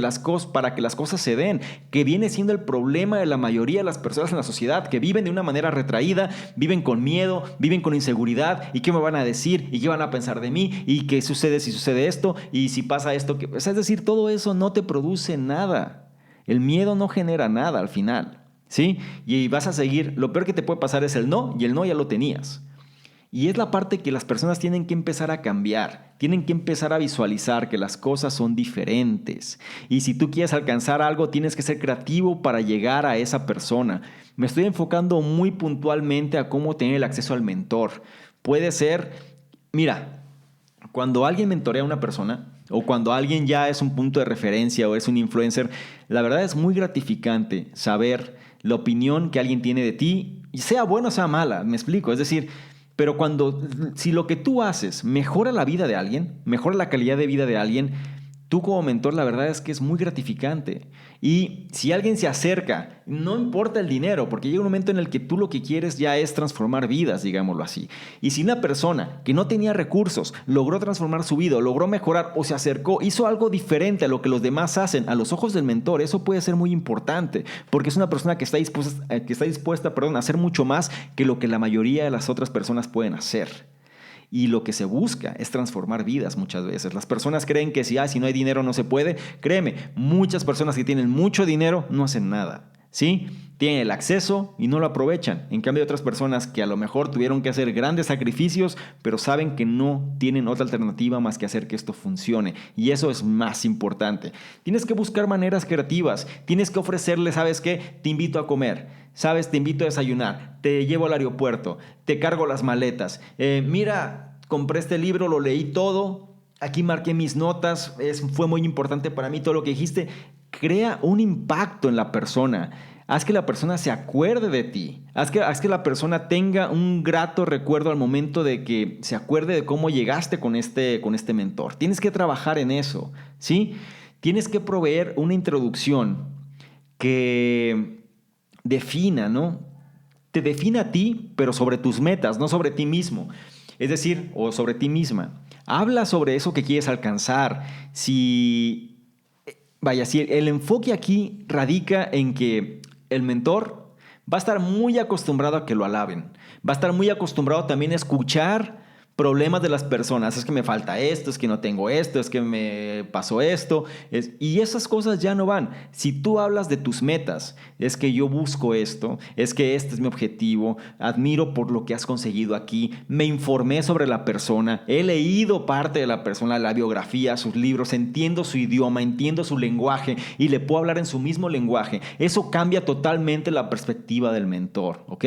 para que las cosas se den, que viene siendo el problema de la mayoría de las personas en la sociedad, que viven de una manera retraída, viven con miedo, viven con inseguridad, y qué me van a decir, y qué van a pensar de mí, y qué sucede si sucede esto, y si pasa esto. Es decir, todo eso no te produce nada. El miedo no genera nada al final. ¿Sí? Y vas a seguir, lo peor que te puede pasar es el no, y el no ya lo tenías. Y es la parte que las personas tienen que empezar a cambiar, tienen que empezar a visualizar que las cosas son diferentes. Y si tú quieres alcanzar algo, tienes que ser creativo para llegar a esa persona. Me estoy enfocando muy puntualmente a cómo tener el acceso al mentor. Puede ser, mira, cuando alguien mentorea a una persona, o cuando alguien ya es un punto de referencia o es un influencer, la verdad es muy gratificante saber la opinión que alguien tiene de ti, y sea buena o sea mala, me explico. Es decir, pero si lo que tú haces mejora la vida de alguien, mejora la calidad de vida de alguien, tú como mentor, la verdad es que es muy gratificante. Y si alguien se acerca, no importa el dinero, porque llega un momento en el que tú lo que quieres ya es transformar vidas, digámoslo así. Y si una persona que no tenía recursos logró transformar su vida, logró mejorar o se acercó, hizo algo diferente a lo que los demás hacen, a los ojos del mentor, eso puede ser muy importante, porque es una persona que está dispuesta a hacer mucho más que lo que la mayoría de las otras personas pueden hacer. Y lo que se busca es transformar vidas muchas veces. Las personas creen que si no hay dinero no se puede. Créeme, muchas personas que tienen mucho dinero no hacen nada. ¿Sí? Tienen el acceso y no lo aprovechan. En cambio, hay otras personas que a lo mejor tuvieron que hacer grandes sacrificios, pero saben que no tienen otra alternativa más que hacer que esto funcione. Y eso es más importante. Tienes que buscar maneras creativas. Tienes que ofrecerle, ¿sabes qué? Te invito a comer. ¿Sabes? Te invito a desayunar. Te llevo al aeropuerto. Te cargo las maletas. Mira, compré este libro, lo leí todo. Aquí marqué mis notas. Fue muy importante para mí todo lo que dijiste. Crea un impacto en la persona. Haz que la persona se acuerde de ti. Haz que la persona tenga un grato recuerdo al momento de que se acuerde de cómo llegaste con este mentor. Tienes que trabajar en eso, ¿sí? Tienes que proveer una introducción que defina, ¿no? Te defina a ti, pero sobre tus metas, no sobre ti mismo. Es decir, o sobre ti misma. Habla sobre eso que quieres alcanzar. Si el enfoque aquí radica en que el mentor va a estar muy acostumbrado a que lo alaben. Va a estar muy acostumbrado también a escuchar problemas de las personas. Es que me falta esto, es que no tengo esto, es que me pasó esto. Y esas cosas ya no van. Si tú hablas de tus metas, es que yo busco esto, es que este es mi objetivo, admiro por lo que has conseguido aquí, me informé sobre la persona, he leído parte de la persona, la biografía, sus libros, entiendo su idioma, entiendo su lenguaje y le puedo hablar en su mismo lenguaje. Eso cambia totalmente la perspectiva del mentor, ¿ok?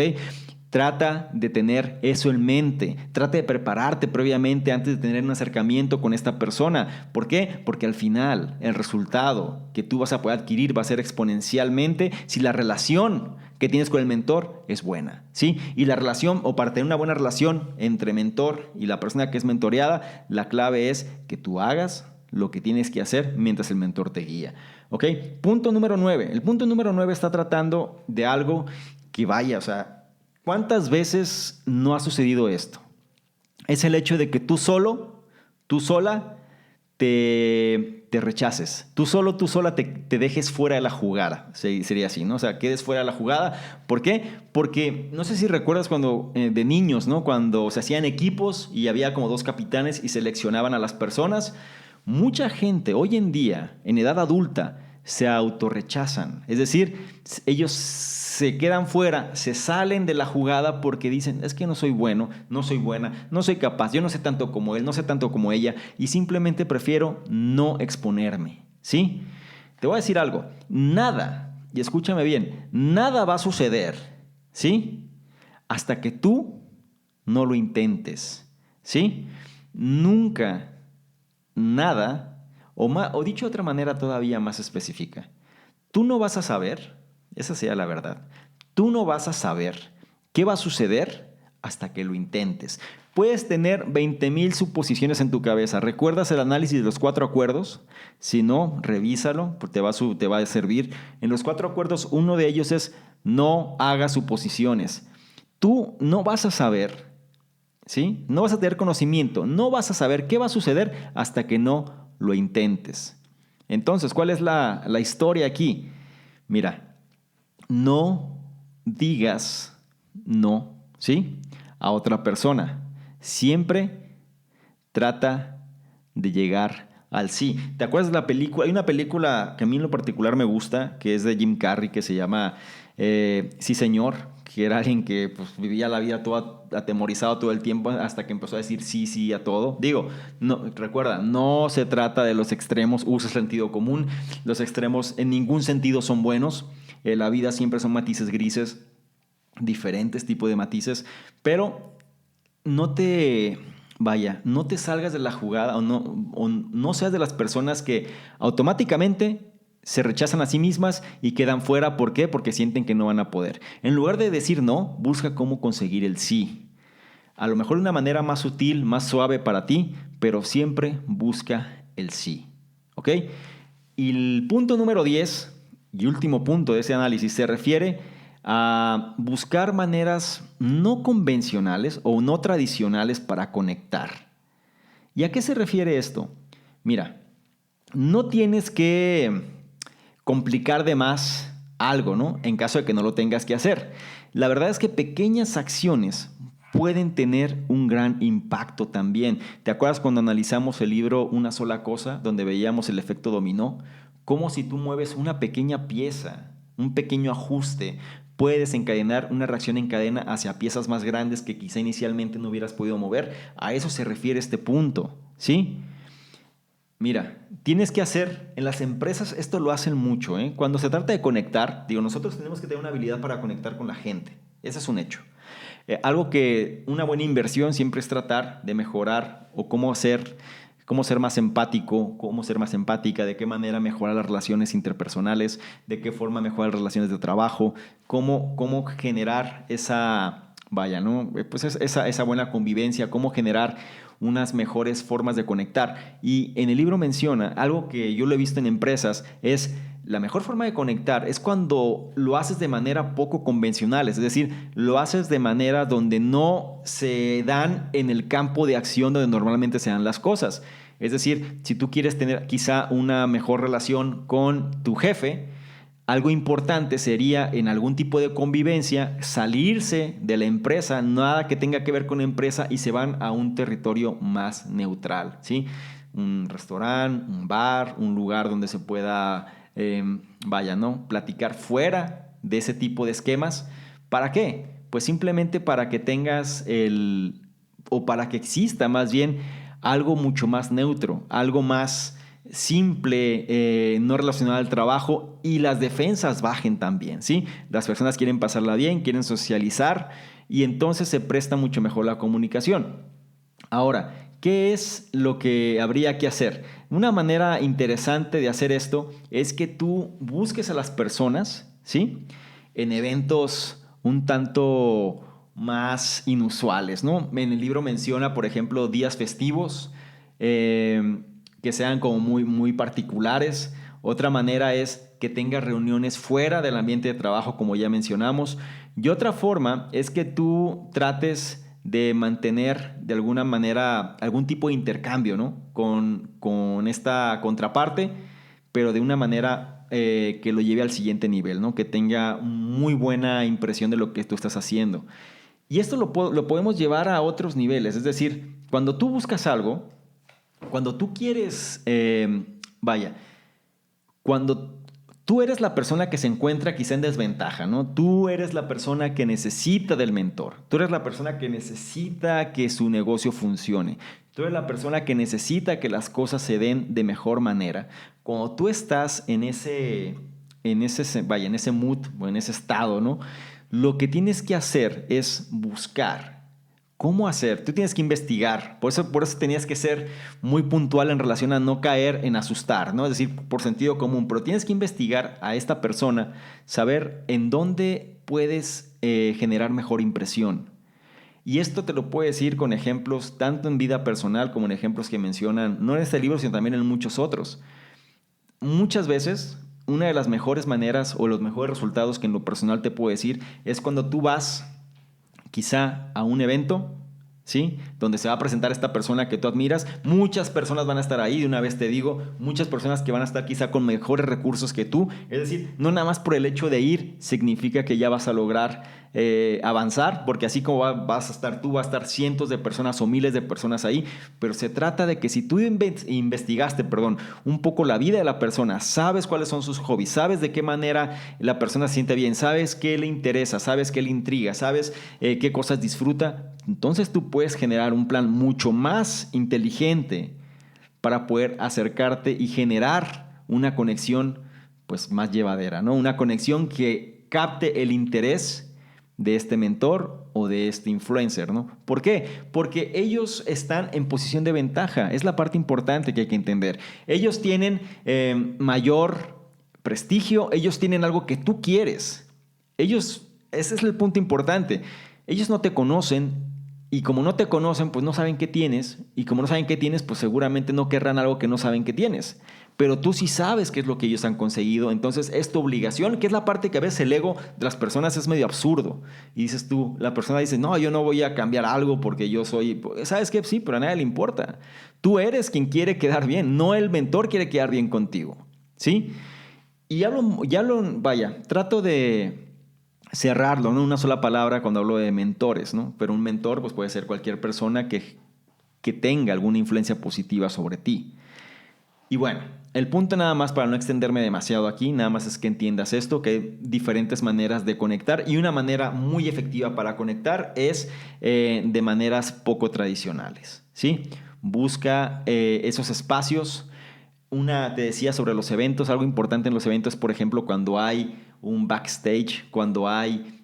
Trata de tener eso en mente. Trata de prepararte previamente antes de tener un acercamiento con esta persona. ¿Por qué? Porque al final el resultado que tú vas a poder adquirir va a ser exponencialmente si la relación que tienes con el mentor es buena, ¿sí? Y la relación, o para tener una buena relación entre mentor y la persona que es mentoreada, la clave es que tú hagas lo que tienes que hacer mientras el mentor te guía. ¿Ok? Punto número 9. El punto número 9 está tratando de algo que ¿cuántas veces no ha sucedido esto? Es el hecho de que tú sola, te rechaces. Tú sola te dejes fuera de la jugada. Sería así, ¿no? O sea, quedes fuera de la jugada. ¿Por qué? Porque no sé si recuerdas cuando de niños, ¿no? Cuando se hacían equipos y había como 2 capitanes y seleccionaban a las personas. Mucha gente hoy en día, en edad adulta, se autorrechazan. Es decir, ellos se quedan fuera, se salen de la jugada porque dicen, es que no soy bueno, no soy buena, no soy capaz, yo no sé tanto como él, no sé tanto como ella, y simplemente prefiero no exponerme, ¿sí? Te voy a decir algo, nada, y escúchame bien, nada va a suceder, ¿sí? Hasta que tú no lo intentes, ¿sí? Nunca, nada, o dicho de otra manera todavía más específica, tú no vas a saber, esa sería la verdad, tú no vas a saber qué va a suceder hasta que lo intentes. Puedes tener 20,000 suposiciones en tu cabeza. ¿Recuerdas el análisis de los 4 acuerdos? Si no, revísalo, porque te va a servir. En los 4 acuerdos, uno de ellos es no hagas suposiciones. Tú no vas a saber, ¿sí? No vas a tener conocimiento, no vas a saber qué va a suceder hasta que no lo intentes. Entonces, ¿cuál es la historia aquí? Mira, no digas no, ¿sí? A otra persona. Siempre trata de llegar al sí. ¿Te acuerdas de la película? Hay una película que a mí en lo particular me gusta, que es de Jim Carrey, que se llama Sí, señor, que era alguien que pues, vivía la vida todo atemorizado todo el tiempo hasta que empezó a decir sí, sí a todo. Digo, no, recuerda, no se trata de los extremos, usa el sentido común. Los extremos en ningún sentido son buenos. La vida siempre son matices grises, diferentes tipos de matices, pero no te salgas de la jugada o no seas de las personas que automáticamente se rechazan a sí mismas y quedan fuera. ¿Por qué? Porque sienten que no van a poder. En lugar de decir no, busca cómo conseguir el sí. A lo mejor de una manera más sutil, más suave para ti, pero siempre busca el sí. ¿Ok? Y el punto número 10 y último punto de ese análisis se refiere a buscar maneras no convencionales o no tradicionales para conectar. ¿Y a qué se refiere esto? Mira, no tienes que complicar de más algo, ¿no? En caso de que no lo tengas que hacer. La verdad es que pequeñas acciones pueden tener un gran impacto también. ¿Te acuerdas cuando analizamos el libro Una sola cosa, donde veíamos el efecto dominó? Como si tú mueves una pequeña pieza, un pequeño ajuste, puede desencadenar una reacción en cadena hacia piezas más grandes que quizá inicialmente no hubieras podido mover. A eso se refiere este punto, ¿sí? Mira, tienes que hacer, en las empresas esto lo hacen mucho, ¿eh? Cuando se trata de conectar, digo, nosotros tenemos que tener una habilidad para conectar con la gente. Ese es un hecho. Algo que una buena inversión siempre es tratar de mejorar o cómo ser más empático, cómo ser más empática, de qué manera mejorar las relaciones interpersonales, de qué forma mejorar las relaciones de trabajo, cómo generar esa, ¿no? Pues esa buena convivencia, cómo generar unas mejores formas de conectar. Y en el libro menciona algo que yo lo he visto en empresas, es la mejor forma de conectar es cuando lo haces de manera poco convencional, es decir, lo haces de manera donde no se dan en el campo de acción donde normalmente se dan las cosas. Es decir, si tú quieres tener quizá una mejor relación con tu jefe, algo importante sería en algún tipo de convivencia salirse de la empresa, nada que tenga que ver con la empresa y se van a un territorio más neutral, ¿sí? Un restaurante, un bar, un lugar donde se pueda, ¿no? Platicar fuera de ese tipo de esquemas. ¿Para qué? Pues simplemente para que tengas o para que exista más bien algo mucho más neutro, algo más simple, no relacionado al trabajo y las defensas bajen también, ¿sí? Las personas quieren pasarla bien, quieren socializar y entonces se presta mucho mejor la comunicación. Ahora, ¿qué es lo que habría que hacer? Una manera interesante de hacer esto es que tú busques a las personas, ¿sí? En eventos un tanto más inusuales, ¿no? En el libro menciona, por ejemplo, días festivos, que sean como muy, muy particulares. Otra manera es que tengas reuniones fuera del ambiente de trabajo, como ya mencionamos. Y otra forma es que tú trates de mantener de alguna manera algún tipo de intercambio, ¿no? con esta contraparte, pero de una manera que lo lleve al siguiente nivel, ¿no? Que tenga muy buena impresión de lo que tú estás haciendo. Y esto lo podemos llevar a otros niveles. Es decir, cuando tú buscas algo, cuando tú quieres, cuando tú eres la persona que se encuentra quizá en desventaja, ¿no? Tú eres la persona que necesita del mentor. Tú eres la persona que necesita que su negocio funcione. Tú eres la persona que necesita que las cosas se den de mejor manera. Cuando tú estás en ese mood o en ese estado, ¿no? Lo que tienes que hacer es buscar cómo hacer. Tú tienes que investigar. Por eso tenías que ser muy puntual en relación a no caer en asustar, ¿no? Es decir, por sentido común. Pero tienes que investigar a esta persona, saber en dónde puedes generar mejor impresión. Y esto te lo puedo decir con ejemplos tanto en vida personal como en ejemplos que mencionan, no en este libro, sino también en muchos otros. Muchas veces, una de las mejores maneras o los mejores resultados que en lo personal te puedo decir es cuando tú vas quizá a un evento, ¿sí? Donde se va a presentar esta persona que tú admiras. Muchas personas van a estar ahí, de una vez te digo, muchas personas que van a estar quizá con mejores recursos que tú. Es decir, no nada más por el hecho de ir significa que ya vas a lograr avanzar, porque así como vas a estar tú, va a estar cientos de personas o miles de personas ahí, pero se trata de que si tú investigaste, un poco la vida de la persona, sabes cuáles son sus hobbies, sabes de qué manera la persona se siente bien, sabes qué le interesa, sabes qué le intriga, sabes qué cosas disfruta, entonces tú puedes generar un plan mucho más inteligente para poder acercarte y generar una conexión pues más llevadera, ¿no? Una conexión que capte el interés de este mentor o de este influencer, ¿no? ¿Por qué? Porque ellos están en posición de ventaja. Es la parte importante que hay que entender. Ellos tienen mayor prestigio, ellos tienen algo que tú quieres. Ese es el punto importante. Ellos no te conocen y como no te conocen, pues no saben qué tienes. Y como no saben qué tienes, pues seguramente no querrán algo que no saben que tienes. Pero tú sí sabes qué es lo que ellos han conseguido. Entonces es tu obligación, que es la parte que a veces el ego de las personas es medio absurdo. Y dices tú, la persona dice, no, yo no voy a cambiar algo porque yo soy... ¿Sabes qué? Sí, pero a nadie le importa. Tú eres quien quiere quedar bien, no el mentor quiere quedar bien contigo. ¿Sí? Y trato de cerrarlo, no una sola palabra cuando hablo de mentores, ¿no? Pero un mentor pues puede ser cualquier persona que tenga alguna influencia positiva sobre ti. Y bueno, el punto nada más para no extenderme demasiado aquí, nada más es que entiendas esto, que hay diferentes maneras de conectar y una manera muy efectiva para conectar es de maneras poco tradicionales, ¿sí? Busca esos espacios. Te decía sobre los eventos, algo importante en los eventos, por ejemplo, cuando hay un backstage, cuando hay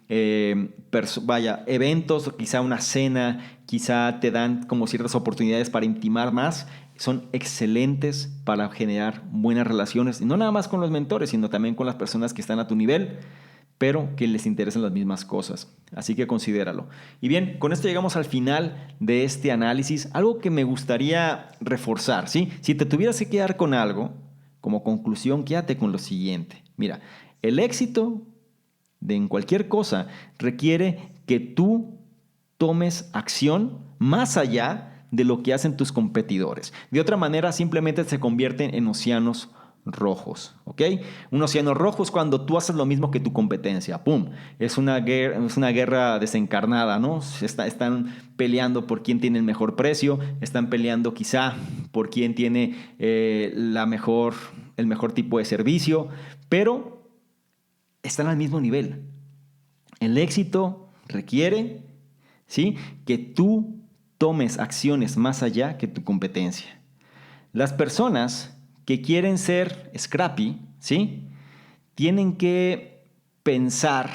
eventos, quizá una cena, quizá te dan como ciertas oportunidades para intimar más, son excelentes para generar buenas relaciones, y no nada más con los mentores, sino también con las personas que están a tu nivel, pero que les interesan las mismas cosas. Así que considéralo. Y bien, con esto llegamos al final de este análisis. Algo que me gustaría reforzar, ¿sí? Si te tuvieras que quedar con algo, como conclusión, quédate con lo siguiente. Mira, el éxito en cualquier cosa requiere que tú tomes acción más allá de lo que hacen tus competidores. De otra manera, simplemente se convierten en océanos rojos, ¿ok? Un océano rojo es cuando tú haces lo mismo que tu competencia, ¡pum! Es una guerra desencarnada, ¿no? Están peleando por quién tiene el mejor precio, están peleando quizá por quién tiene el mejor tipo de servicio, pero están al mismo nivel. El éxito requiere, ¿sí?, que tú tomes acciones más allá que tu competencia. Las personas que quieren ser scrappy, ¿sí?, tienen que pensar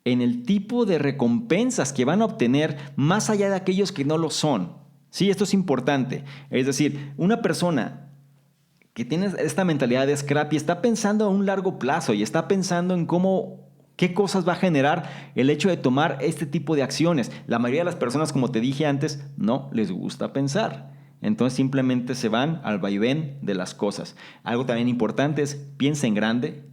en el tipo de recompensas que van a obtener más allá de aquellos que no lo son. Sí, esto es importante. Es decir, una persona que tiene esta mentalidad de scrappy está pensando a un largo plazo y está pensando en qué cosas va a generar el hecho de tomar este tipo de acciones. La mayoría de las personas, como te dije antes, no les gusta pensar. Entonces simplemente se van al vaivén de las cosas. Algo también importante es piensa en grande,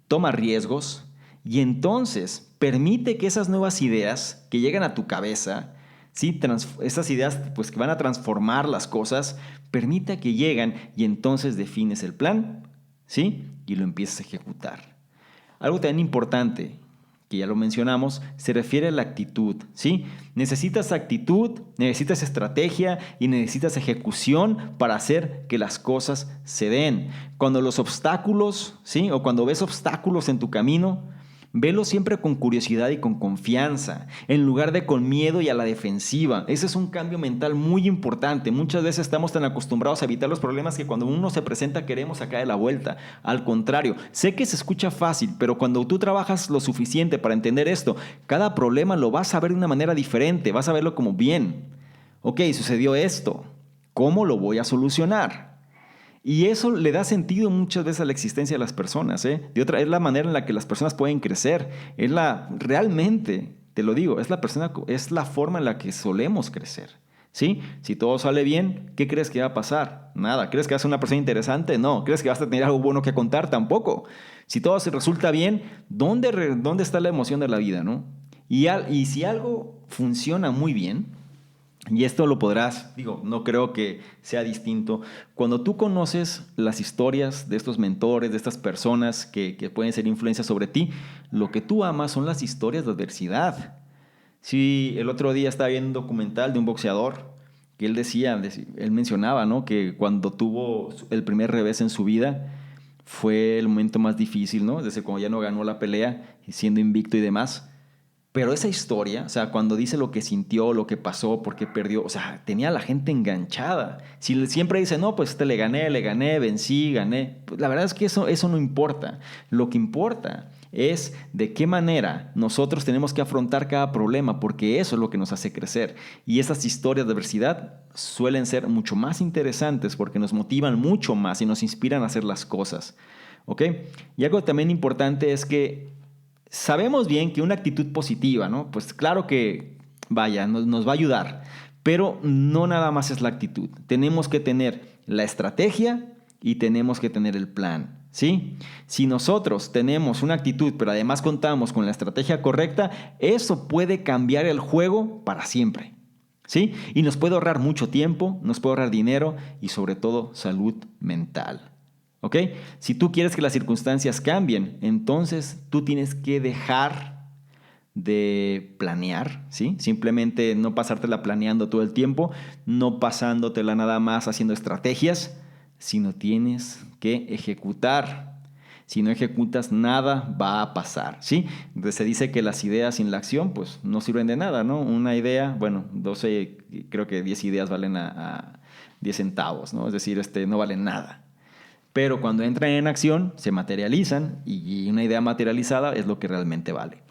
toma riesgos y entonces permite que esas nuevas ideas que llegan a tu cabeza, ¿sí?, esas ideas pues, que van a transformar las cosas, permita que lleguen y entonces defines el plan, ¿sí?, y lo empiezas a ejecutar. Algo también importante, que ya lo mencionamos, se refiere a la actitud, ¿sí? Necesitas actitud, necesitas estrategia y necesitas ejecución para hacer que las cosas se den. Cuando los obstáculos, ¿sí?, o cuando ves obstáculos en tu camino, velo siempre con curiosidad y con confianza, en lugar de con miedo y a la defensiva. Ese es un cambio mental muy importante. Muchas veces estamos tan acostumbrados a evitar los problemas que cuando uno se presenta queremos sacar de la vuelta. Al contrario, sé que se escucha fácil, pero cuando tú trabajas lo suficiente para entender esto, cada problema lo vas a ver de una manera diferente, vas a verlo como bien. Ok, sucedió esto, ¿cómo lo voy a solucionar? Y eso le da sentido muchas veces a la existencia de las personas, ¿eh? Es la manera en la que las personas pueden crecer. Realmente te lo digo, es la forma en la que solemos crecer. ¿Sí? Si todo sale bien, ¿qué crees que va a pasar? Nada. ¿Crees que vas a ser una persona interesante? No. ¿Crees que vas a tener algo bueno que contar? Tampoco. Si todo se resulta bien, ¿dónde está la emoción de la vida, no? Y si algo funciona muy bien, y esto lo podrás, no creo que sea distinto, cuando tú conoces las historias de estos mentores, de estas personas que pueden ser influencias sobre ti, lo que tú amas son las historias de adversidad. Sí, el otro día estaba viendo un documental de un boxeador que él mencionaba, ¿no? Que cuando tuvo el primer revés en su vida fue el momento más difícil, ¿no? Desde cuando ya no ganó la pelea, siendo invicto y demás. Pero esa historia, o sea, cuando dice lo que sintió, lo que pasó, por qué perdió, o sea, tenía a la gente enganchada. Si siempre dice, no, pues le gané, vencí, gané. Pues la verdad es que eso no importa. Lo que importa es de qué manera nosotros tenemos que afrontar cada problema, porque eso es lo que nos hace crecer. Y esas historias de adversidad suelen ser mucho más interesantes porque nos motivan mucho más y nos inspiran a hacer las cosas. ¿Ok? Y algo también importante es que sabemos bien que una actitud positiva, ¿no? Pues claro que, nos va a ayudar, pero no nada más es la actitud. Tenemos que tener la estrategia y tenemos que tener el plan. ¿Sí? Si nosotros tenemos una actitud, pero además contamos con la estrategia correcta, eso puede cambiar el juego para siempre. ¿Sí? Y nos puede ahorrar mucho tiempo, nos puede ahorrar dinero y sobre todo salud mental. ¿Ok? Si tú quieres que las circunstancias cambien, entonces tú tienes que dejar de planear, ¿sí? Simplemente no pasártela planeando todo el tiempo, no pasándotela nada más haciendo estrategias, sino tienes que ejecutar. Si no ejecutas, nada va a pasar, ¿sí? Entonces se dice que las ideas sin la acción, pues no sirven de nada, ¿no? Una idea, 10 ideas valen a 10 centavos, ¿no? Es decir, no valen nada. Pero cuando entran en acción, se materializan y una idea materializada es lo que realmente vale.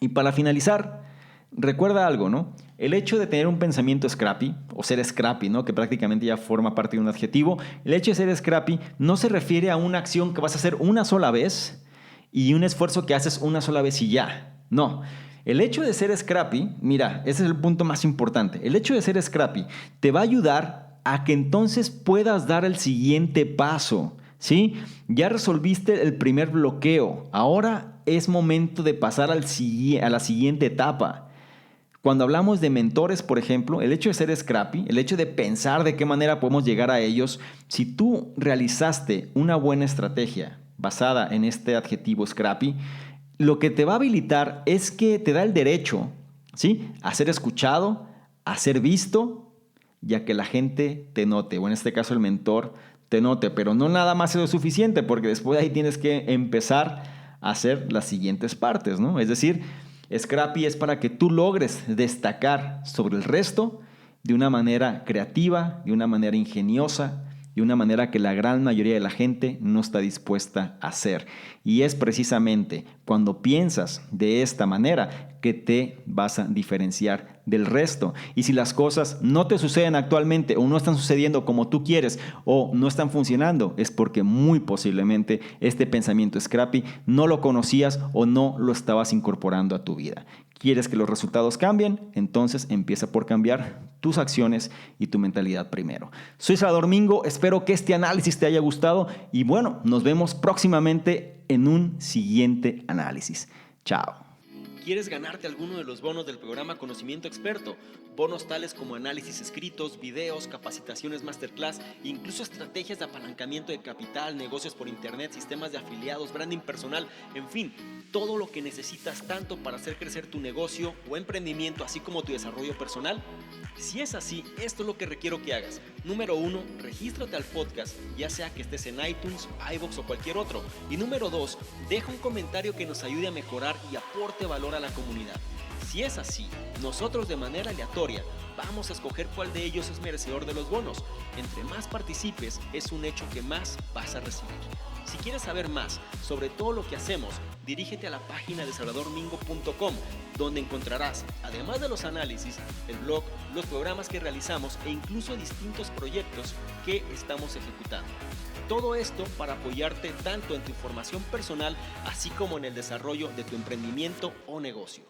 Y para finalizar, recuerda algo, ¿no? El hecho de tener un pensamiento scrappy, o ser scrappy, ¿no? Que prácticamente ya forma parte de un adjetivo, el hecho de ser scrappy no se refiere a una acción que vas a hacer una sola vez y un esfuerzo que haces una sola vez y ya. No. El hecho de ser scrappy, mira, ese es el punto más importante. El hecho de ser scrappy te va a ayudar a que entonces puedas dar el siguiente paso, ¿sí? Ya resolviste el primer bloqueo, ahora es momento de pasar a la siguiente etapa. Cuando hablamos de mentores, por ejemplo, el hecho de ser scrappy, el hecho de pensar de qué manera podemos llegar a ellos, si tú realizaste una buena estrategia basada en este adjetivo scrappy, lo que te va a habilitar es que te da el derecho, ¿sí? A ser escuchado, a ser visto, ya que la gente te note, o en este caso el mentor te note, pero no nada más es suficiente, porque después de ahí tienes que empezar a hacer las siguientes partes, ¿no? Es decir, Scrappy es para que tú logres destacar sobre el resto de una manera creativa, de una manera ingeniosa, de una manera que la gran mayoría de la gente no está dispuesta a hacer. Y es precisamente cuando piensas de esta manera que te vas a diferenciar del resto. Y si las cosas no te suceden actualmente o no están sucediendo como tú quieres o no están funcionando, es porque muy posiblemente este pensamiento scrappy no lo conocías o no lo estabas incorporando a tu vida. ¿Quieres que los resultados cambien? Entonces empieza por cambiar tus acciones y tu mentalidad primero. Soy Salvador Mingo, espero que este análisis te haya gustado y bueno, nos vemos próximamente en un siguiente análisis. Chao. ¿Quieres ganarte alguno de los bonos del programa Conocimiento Experto? Bonos tales como análisis escritos, videos, capacitaciones masterclass, incluso estrategias de apalancamiento de capital, negocios por internet, sistemas de afiliados, branding personal, en fin, todo lo que necesitas tanto para hacer crecer tu negocio o emprendimiento, así como tu desarrollo personal. Si es así, esto es lo que requiero que hagas. Número 1, regístrate al podcast, ya sea que estés en iTunes, iVoox o cualquier otro. Y número 2, deja un comentario que nos ayude a mejorar y aporte valor a la comunidad. Si es así, nosotros de manera aleatoria vamos a escoger cuál de ellos es merecedor de los bonos. Entre más participes, es un hecho que más vas a recibir. Si quieres saber más sobre todo lo que hacemos, dirígete a la página de salvadormingo.com, donde encontrarás, además de los análisis, el blog, los programas que realizamos e incluso distintos proyectos que estamos ejecutando. Todo esto para apoyarte tanto en tu formación personal, así como en el desarrollo de tu emprendimiento o negocio.